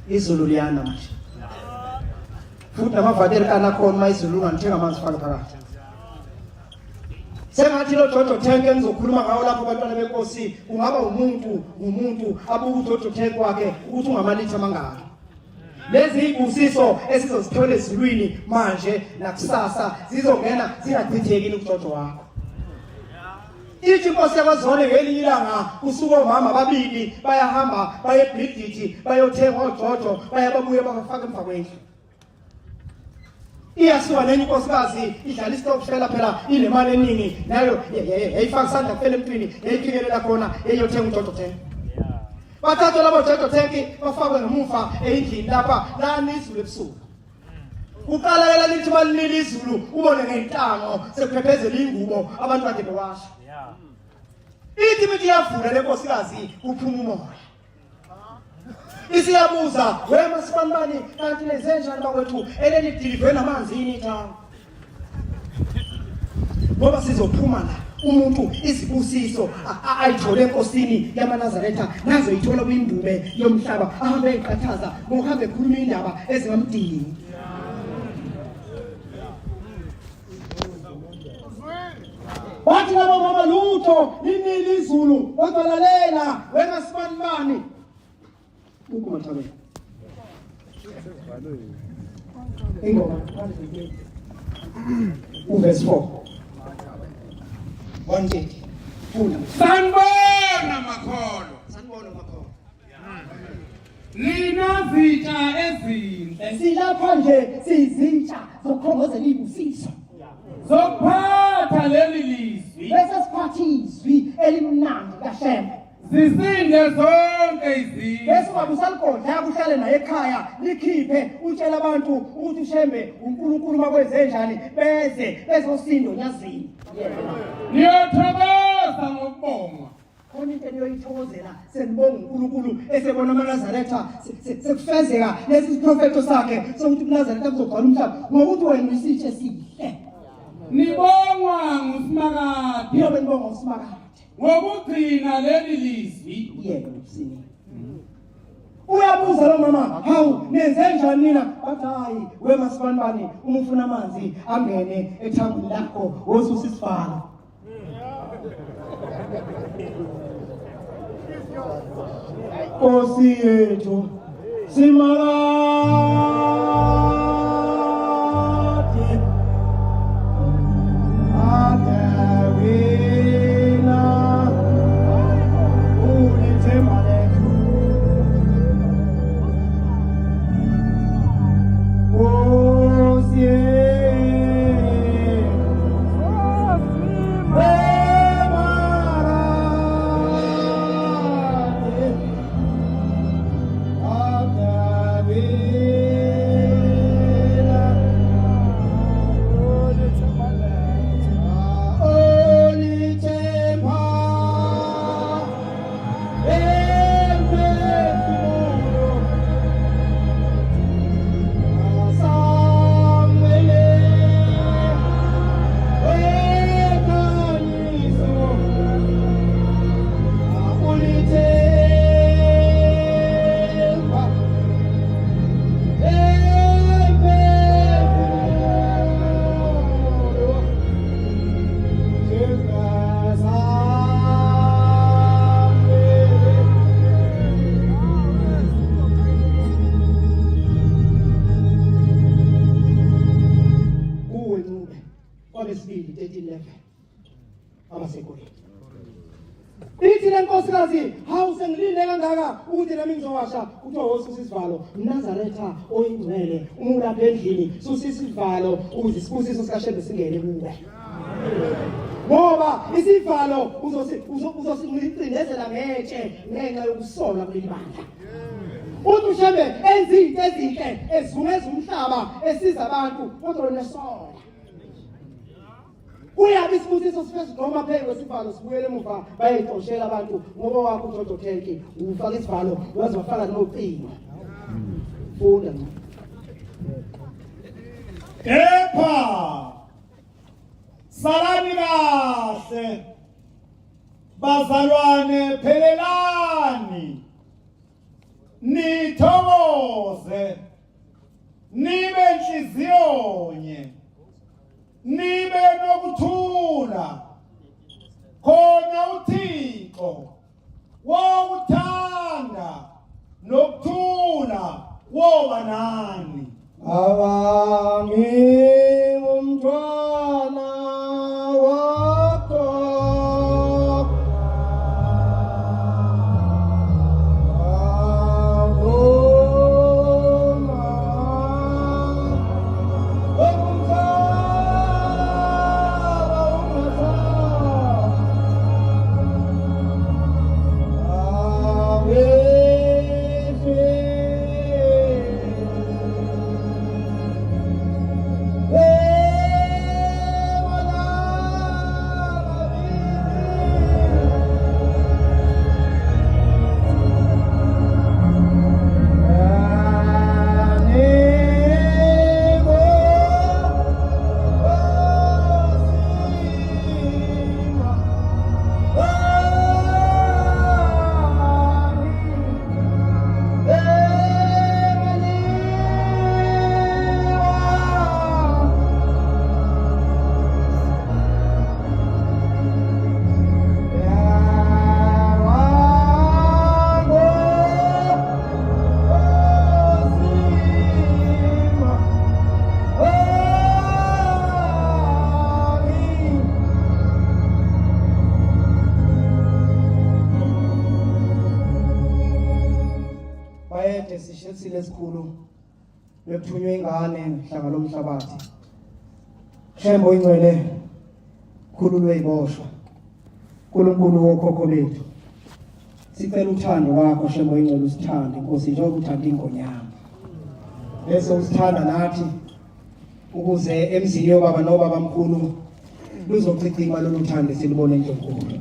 Speaker 2: izulu liyana manje futhi namavateri kana khona mayizulu ungathenga amanzi faka phakathi sengathi lo Jojo Thenke engizokhuluma ngawo lapho abantwana benkosi ungaba umuntu abuka uJojo Thenke wakhe ukuthi ungamalitha mangaka lezi ibusiso esizozithola ezulwini manje nakusasa zizongena zingachitheki kuJojo wakho ithi inkosi yakwaZwane ngelinye ilanga kusuka omama ababili bayahamba baye eBridget bayothenga uJojo bayababuye bafaka emva kwendlu iyasuka nenye inkosikazi idlala isitokufela phela inemali eningi nayo yayifaka isandla kuphela emntwini yayiphingelela khona eyothenga uJojo Thenke bathatha labo Jojo Thenke bafakwe ngemuva endlini lapha lana izulu ebusuku uqala yela lithi balilila izulu ubone ngentango sekuphephezela ingubo abantu kade bewasha ithi mithi yavula lenkosikazi uphuma umoya isiyabuza wema sibanibani kanti nezenjani bakwethu eleni deliver namanzi yini tha ngoba sizophuma la umuntu izibusiso ayithole enkosini yamaNazaretha nazo yithola kwindube yomhlaba ahambe eqhathaza ngokuhambe ekhuluma indaba ezingamdini wathi labo mama lutho linini izulu kodwa lalela wena sibanibani ukuma thabe ingoma uverse 4 1 funda
Speaker 3: sanibona makholo
Speaker 2: sanibona makholo
Speaker 3: linazitsha ezinhle
Speaker 2: silapha nje sizitsha zokukhongozela ibusiso
Speaker 3: zokuphatha leli lizwi
Speaker 2: bese siphathizwi elimnandi kaShembe
Speaker 3: zisinde zonke izizwe
Speaker 2: bese ungabusaligodla yakuhlale naye ekhaya likhiphe utshela abantu ukuthi uShembe uNkulunkulu makwenzenjani bezosindo nyazini
Speaker 3: niyothokoza ngokubonga
Speaker 2: khona into eniyoyithokozela senibonga uNkulunkulu esebona amaNazaretha sekufezeka lesi siprofeto sakhe sokuthi uNazaretha kuzogcwala umhlaba ngokuthi wena uyisitshe esihle
Speaker 3: nibongwa ngusimakade
Speaker 2: niyobe nibonga usimakade
Speaker 3: ngokugcina leli lizwi
Speaker 2: yebo usini uyabuza lo mama hawu nenzenjani nina bathi hayi wema sibanibani uma ufuna amanzi angene ethangweni lakho wosusa isivala Nkosi yethu simakade adawina ulithemba lethu Nkosi ithi lenkosikazi hawu sengilinde kangaka ukuthi nami ngizowasha kuthiwa wosusa isivalo uNazaretha oyingcwele umulapha endlini susa isivalo ukuze isibusiso sikaShembe singene kuwe ngoba isivalo uzosicindezela ngetshe ngenxa yokusola kuleli bandla uthi uShembe enza izinto ezinhle ezungeza umhlaba esiza abantu kodwa wena sola uyabe isibusiso sifezigqoma phezu kwesivalo sibuyele emuva bayayixoshela abantu ngoba wakho uJojo Thenki ufaka isivalo waze wafaka nocingo funda
Speaker 4: Kepha salani kahle bazalwane phelelani nithokoze nibe inhliziyonye nibe nokuthula khona uThixo wokuthanda nokuthula woba nani
Speaker 2: abangumntwana wakho Nazareth sishetsile esikhulu bekuthunywe ingane hlanga lomhlabathi. Shembo ingcwele khululwe iboshwa. uNkulunkulu wokhokho bethu. Sicela uthando lwakho Shembo ingcwele usithande Nkosi njengoba uthanda ingonyama. Bese usithanda nathi ukuze emzini yobaba nobaba mkhulu luzochithima lolu thando silibone enkulu.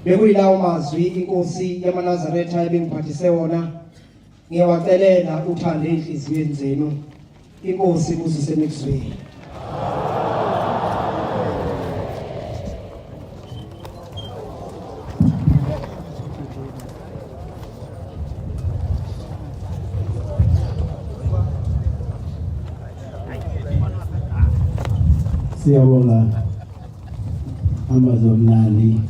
Speaker 2: Bekuyilawo mazwi inkosi yamaNazaretha ebengiphathise wona ngiyawacelela uthande inhliziyweni zenu inkosi ibusise emizweni.
Speaker 1: Siyabonga amazwi omnandi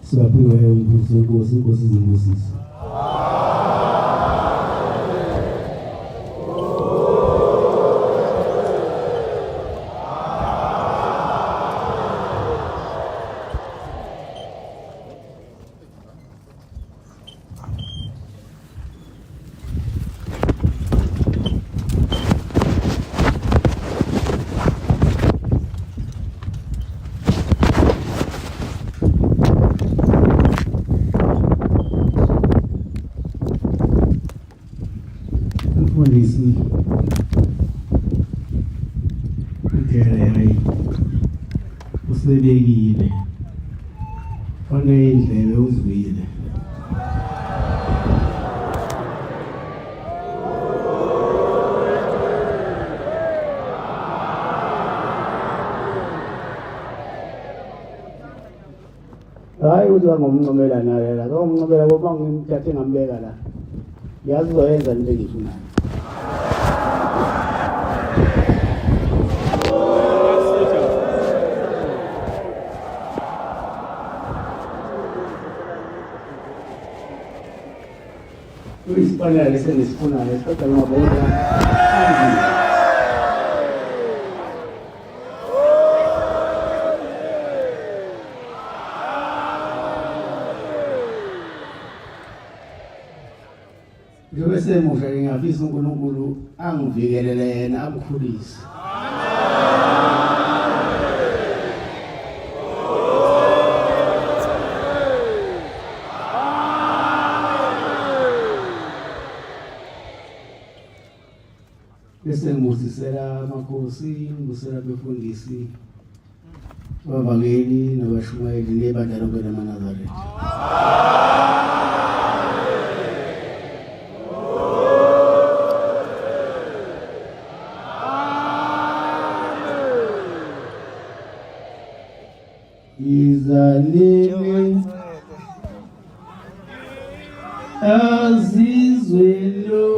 Speaker 1: sibaphiwe inkosi izimbusisi. Mfundisi Mthelele usebekile oneyindlebe uzwile hayi uza ngomncomela naye la ngomncomela ngoba ngimthathe ngambeka la yazi uzoyenza into engiyifunayo. Isipalala lesengisifunayo kodwa ngabona njengoba semusha ngingafisa uNkulunkulu angivikelele yena amkhulise. Bese ngibusisela amakhosi, ngibusisela abefundisi, abavangeli nabashumayeli nebandla lonke lamaNazaretha. Izalimi azizwelo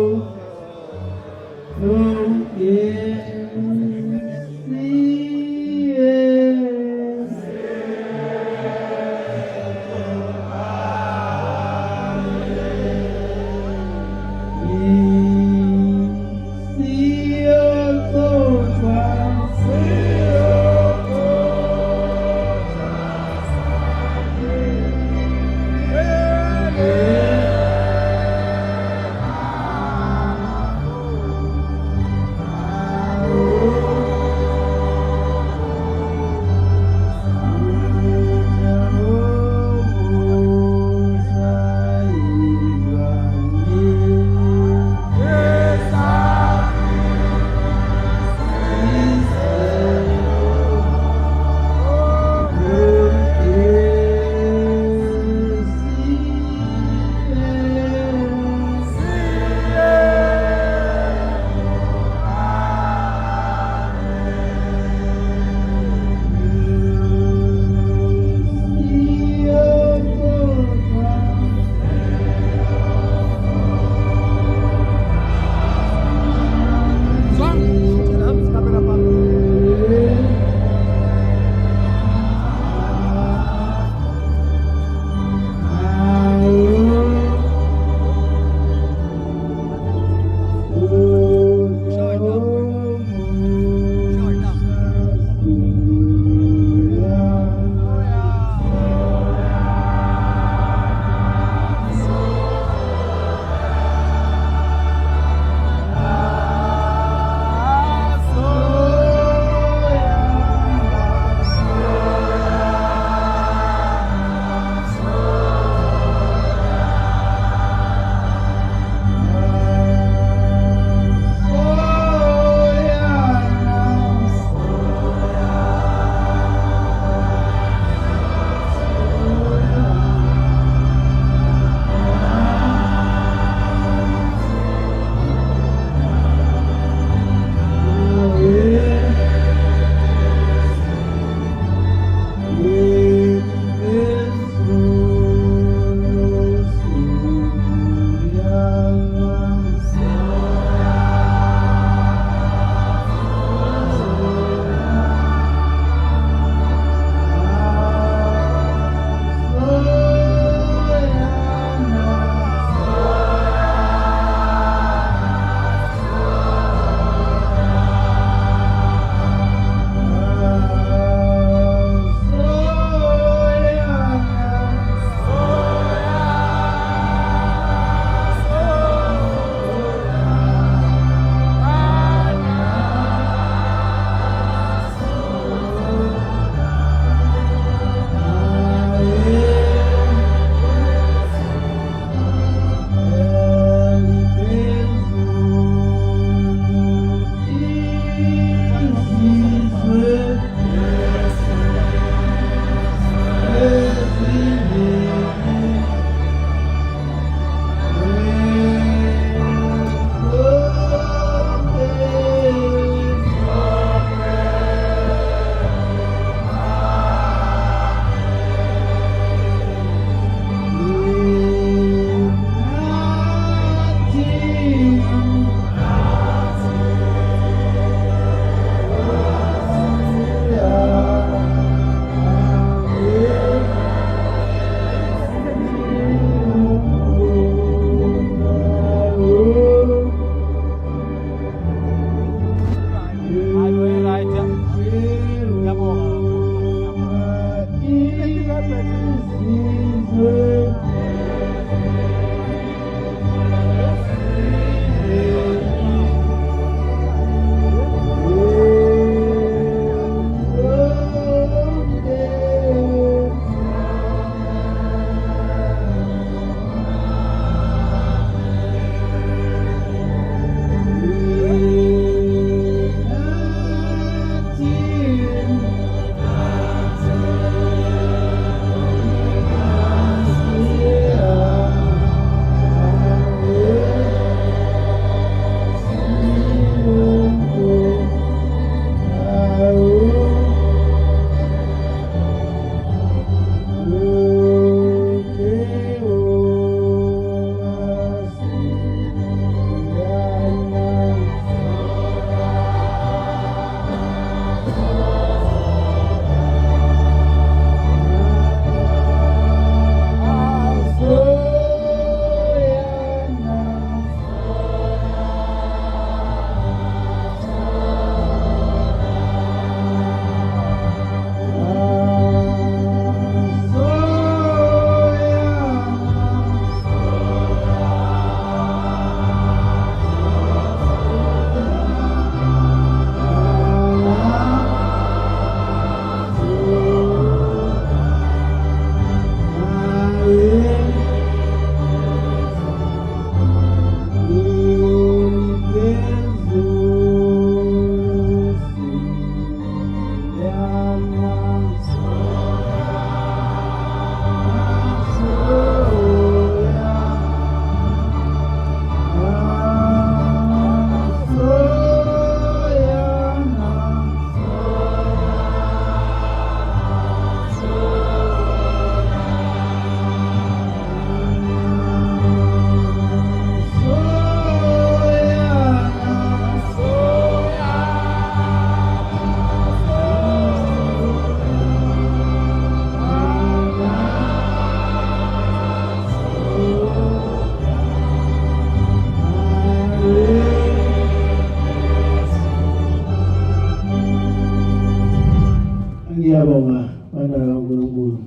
Speaker 1: Ngiyabonga bantwana kaNkulunkulu.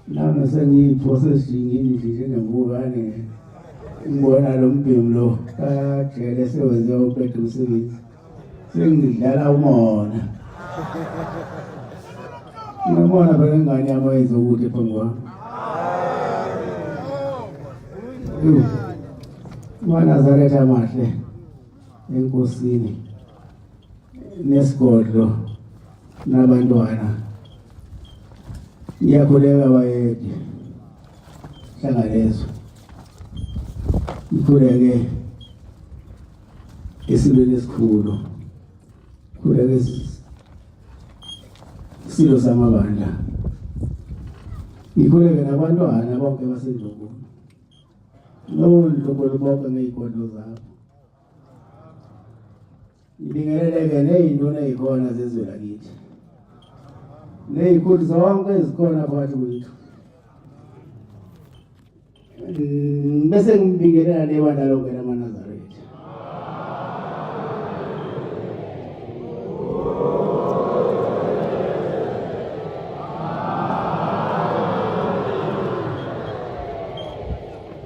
Speaker 1: Nami sengiyiphose esijingini nje njengembukane. Ngibona lo mbhemu lo kajele sewenze uqeda umsebenzi. Sengidlala umona. Ngibona phela ingane yami yenza ukuthi phambi kwami. Nazaretha amahle enkosini nesigodlo nabantwana. Ngiyakhuleka bayede hlangalezo. Ngikhuleke isilweni esikhulu. Khuleke isilo samabandla. Ngikhuleke nabantwana bonke basendlokweni. Ndlokweni bonke ngezigodlo zabo. Ngibingeleleke nezinduna ezikhona zezwe lakithi. Nezikhulu zonke ezikhona phakathi kwethu. Bese ngibingelela nebandla lonke lamaNazaretha.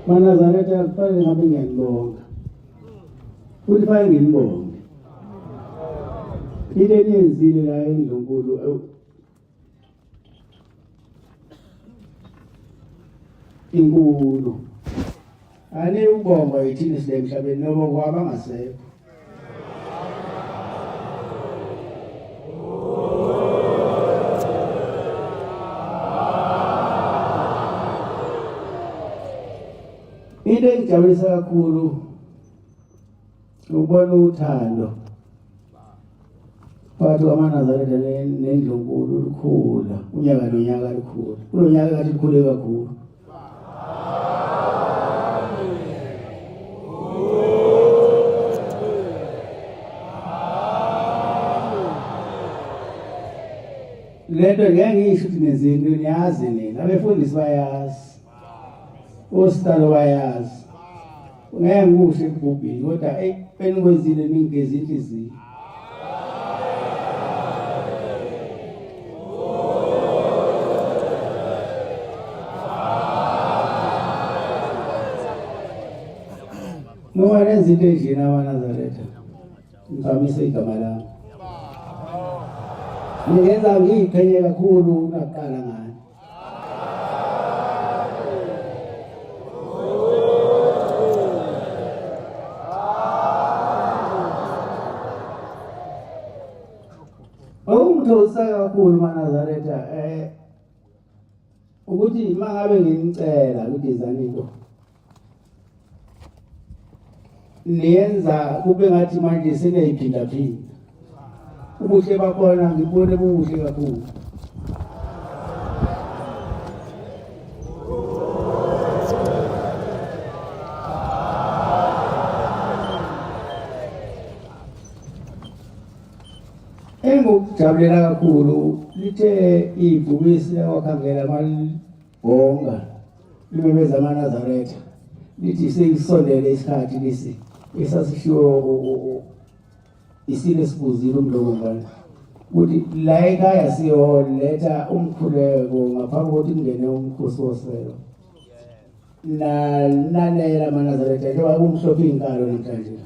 Speaker 1: MaNazaretha kufanele ngabe ngiyabonga. Futhi fanele ngibonge. Into eniyenzile la eNdlunkulu inkulu. Ane ubonga yithini sile emhlabeni noba kwaba ngasekho. Into engijabulisa kakhulu ukubona uthando phakathi kwamaNazaretha neNdlunkulu lukhula unyaka nonyaka lukhula. Kulo nyaka kathi lukhule kakhulu. Lento ngeke ngisho ukuthi nezinto niyazi nina abefundisi bayazi. Ostalo bayazi. Ngeke ngisho ekubhubhini kodwa enikwenzile ningeze inhliziyo. Noma lenza into enjena amaNazaretha. Ngivamise igama lami. Ngiyenza ngiyiqhenye kakhulu kunaqala ngani. Ungithokoza kakhulu amaNazaretha ukuthi mangabe nginicela ukuthi izani into. Niyenza kube ngathi manje seneyiphinda phinda. Ubuhle bakhona ngibone bubuhle kakhulu. Engokujabulela kakhulu lithe ibhubisi yakwakhangela malibonga libebeza amaNazaretha lithi seyisondele isikhathi lesi esasishiwo isile sibuzile umlokongane ukuthi la ekhaya siyoletha umkhuleko ngaphambi kokuthi kungene umkhosi woselo. Nalela amaNazaretha njengoba kumhlophe inkalo namhlanje.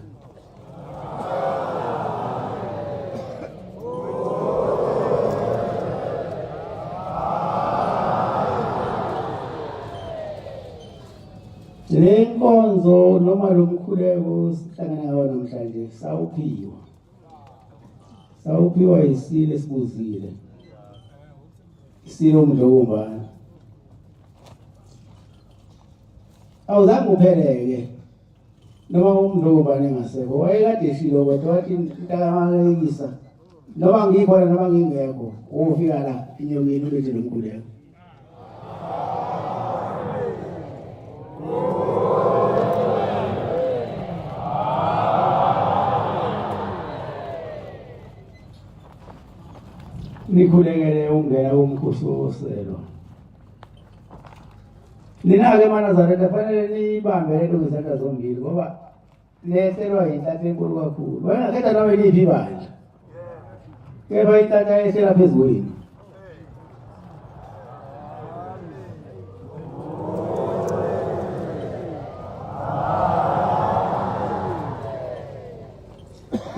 Speaker 1: Le nkonzo noma lo mkhuleko sihlangana ngawo namhlanje sawuphiwa isile esibuzile. Isilo umdlokombane. Awuzange upheleke noma umdlokombane ngasekho. Wayekade eshilo kodwa wathi ntakamekisa noma ngikhona noma ngingekho ufika la inyokeni ulethe lo mkhuleko. Nikhulekele ungena kumkhosi woselo. Nina-ke amaNazaretha fanele nibambe lento ngezandla zombili ngoba nehlelwa yinhlanhla enkulu kakhulu. Wena ngekhetha nawe liphi ibandla. Kepha inhlanhla ehlela phezu kwenu.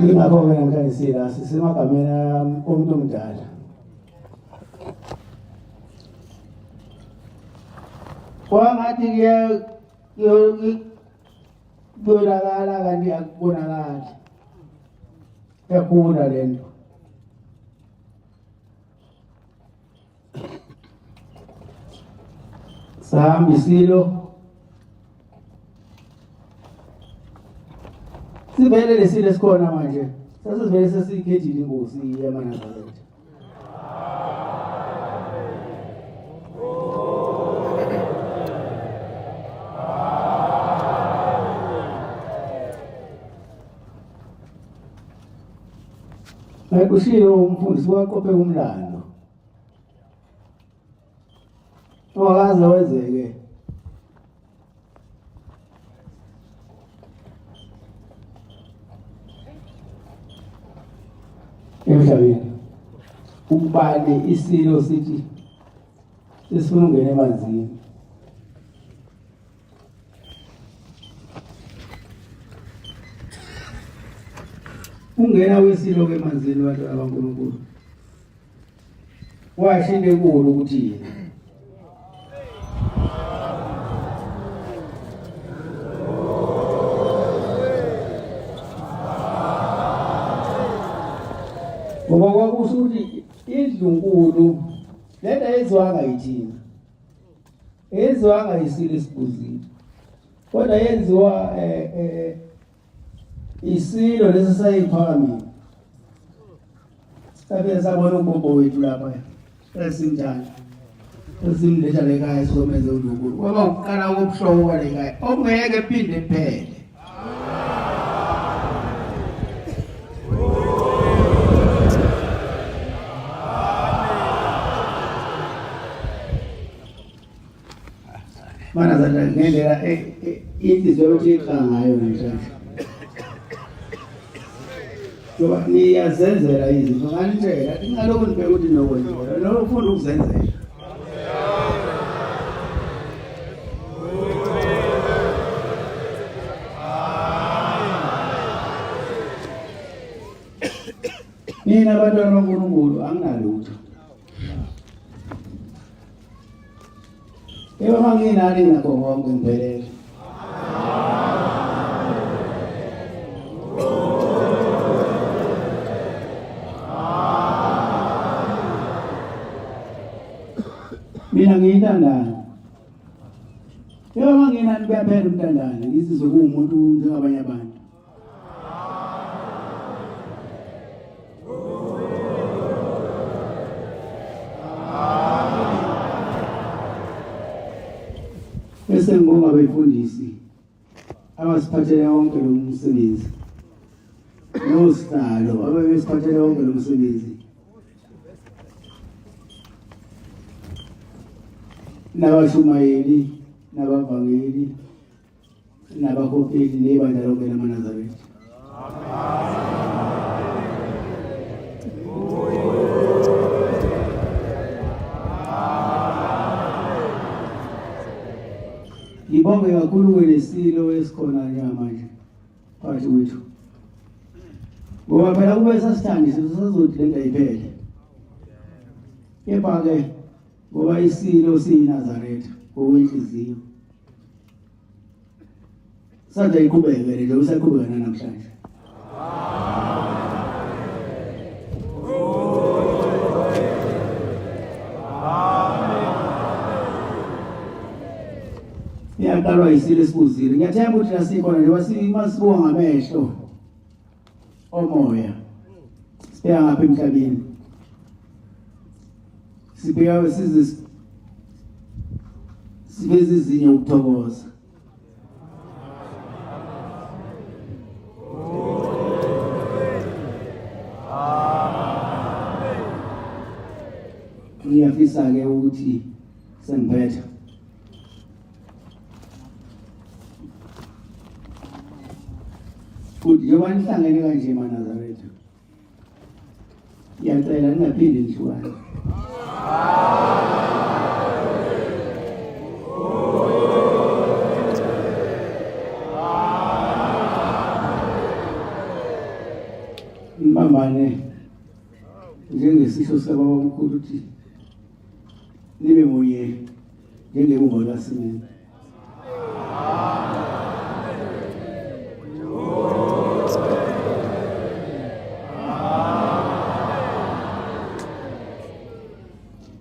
Speaker 1: ingakho ke namhlanje sila sisemagameni omuntu omdala. Kwangathi kuyolakala kanti akubonakali. Yakhula lento. Sahamba isilo. Sivele lesilo esikhona manje. Sasivele sesikhethile inkosi yamaNazaretha. Kushiwo umfundisi waqophe umlando. Wakaze wenzeke. Emhlabeni ukubale isilo sithi sifuna ungena emanzini. Ungena wesilo ke emanzini abantu abankulunkulu. Washinde kulo ukuthi yena ngoba kwakusho ukuthi indlunkulu lento yenziwanga yithina, yenziwanga isilo esibuzile, kodwa yenziwa isilo lesi sayiphakamile. Sabe sabona umbombo wethu lapha esimthanda esimletha lekhaya sizomenza uNkulunkulu kwaba ukuqala kobuhlobo kwalekhaya okungeke ephinde kuphele. Mana zata ngendlela inhliziyo yokuthi iqangayo namhlanje. Ngoba niyazenzela izinto nganitshela ingalokho nibheka ukuthi nokwenzela lo ufuna ukuzenzela. Mina abantwana bakaNkulunkulu anginalutho. Eba manginani nakho konke ngiphelele. Mina ngiyintandane. Eba manginani kuyaphela umntandane ngizizwe kuwumuntu njengabanye abantu. Bese ngibonga abefundisi abasiphathela wonke lo msebenzi. Nositalo ababesiphathela wonke lo msebenzi. Nabashumayeli, nabavangeli, nabakhokheli nebandla lonke lamaNazaretha. Ngibonge kakhulu kwelesilo esikhona njengamanje phakathi kwethu. Ngoba phela kube sasithandi sizothi lento ayiphele. Kepha ke ngoba isilo siyiNazaretha ngokwenhliziyo. Sanje iqhubeke nje usaqhubeka namhlanje. Yaqalwa isilo esibuzile. Ngiyathemba ukuthi lasikhona nje masibuka ngamehlo omoya. Sibheka ngapha emhlabeni. Sibheka siveze izinye ukuthokoza. Ngiyafisa ke ukuthi sengiphethe futhi njengoba nihlangene kanje eManazaretha, ngiyacela ningaphinde nihlukane. sibambane njengesisho sababamkhulu ukuthi nibe munye njengebuvo lasimene.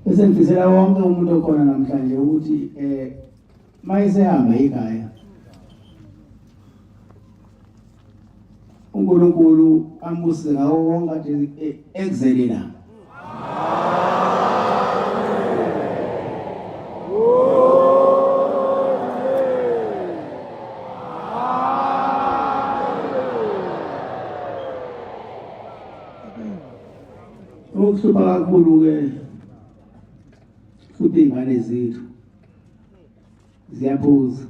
Speaker 1: Bese ngifisela wonke umuntu okhona namhlanje ukuthi mayisehamba ekhaya uNkulunkulu ambuse ngawo wonke ade exelela. Ukusuka kakhulu ke futhi ingane zethu ziyaphuza.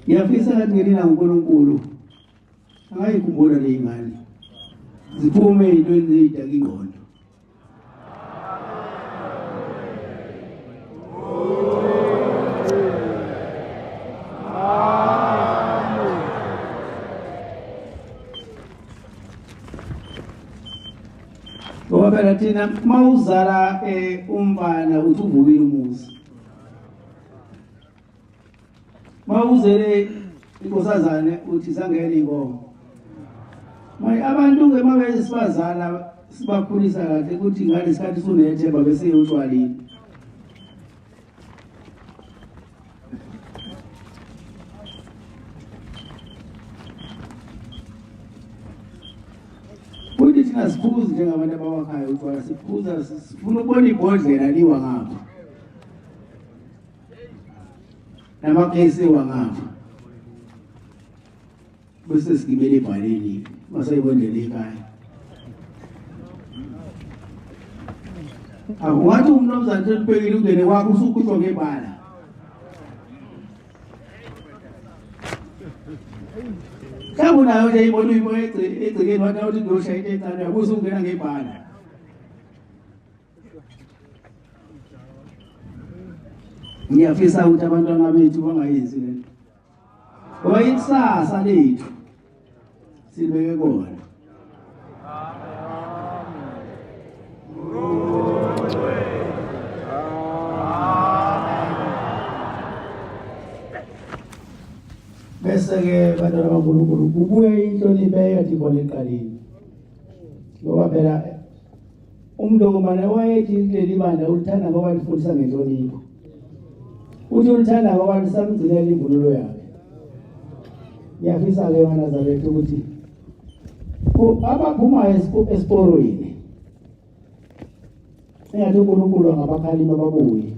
Speaker 1: Ngiyafisa ukuthi ngelina uNkulunkulu angayikhumbula le ingane ziphume ezintweni ezidaka ingqondo. Ngoba phela thina mawuzala umfana uthi uvukile umuzi. Mawuzele inkosazane uthi sangena inkomo. Manje abantu ke mabeze sibazala sibakhulisa kahle ukuthi ngale isikhathi sunethemba bese utshwalini. Ukuthi thina siphuza njengabantu abawakhaya utshwala siphuza sifuna ukubona ibhodlela liwa ngapha. Namakesi wangapha. Bese sigibele ebhaleni masayibondele ekhaya. Awathi umnumzana uthembekile ungene kwakho usukhutshwa ngebhala. Kabunayo nje ibona uyimo egcekeni wathi awuthi ngiyoshaya into encane yabuza ungena ngebhala. Ngiyafisa ukuthi abantwana bethu bangayenzi lento. Ngoba ikusasa lethu sibeke kona. Bese ke bantwana baNkulunkulu kubuye inhlonipho eyathi khona eqaleni. Ngoba phela umuntu okumane wayethi leli bandla ulithanda ngoba lifundisa ngenhlonipho. Uthi ulithanda ngoba lisamgcinela imvunulo yakhe. Ngiyafisa ke Nazareth ukuthi abaphuma esiporweni engathi uNkulunkulu angabakhalima babuye.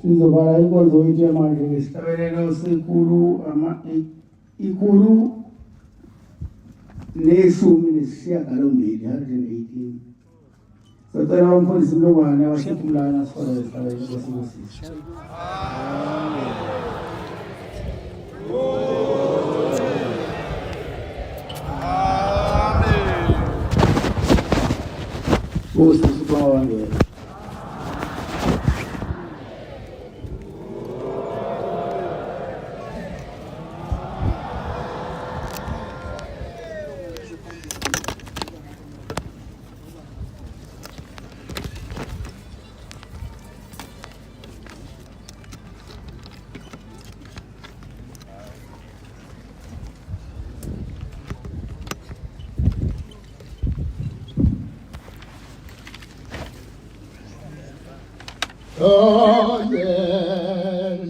Speaker 1: Sizobala inkonzo yethu yamanje ngesihlalelo sekhulu ikhulu neshumi nesishiyagalombili 118. Sacela umfundisi mlokwane washiphumlana sifana esihlalweni sesibusisi. Usisi kwawangela.
Speaker 5: Oh, yeah,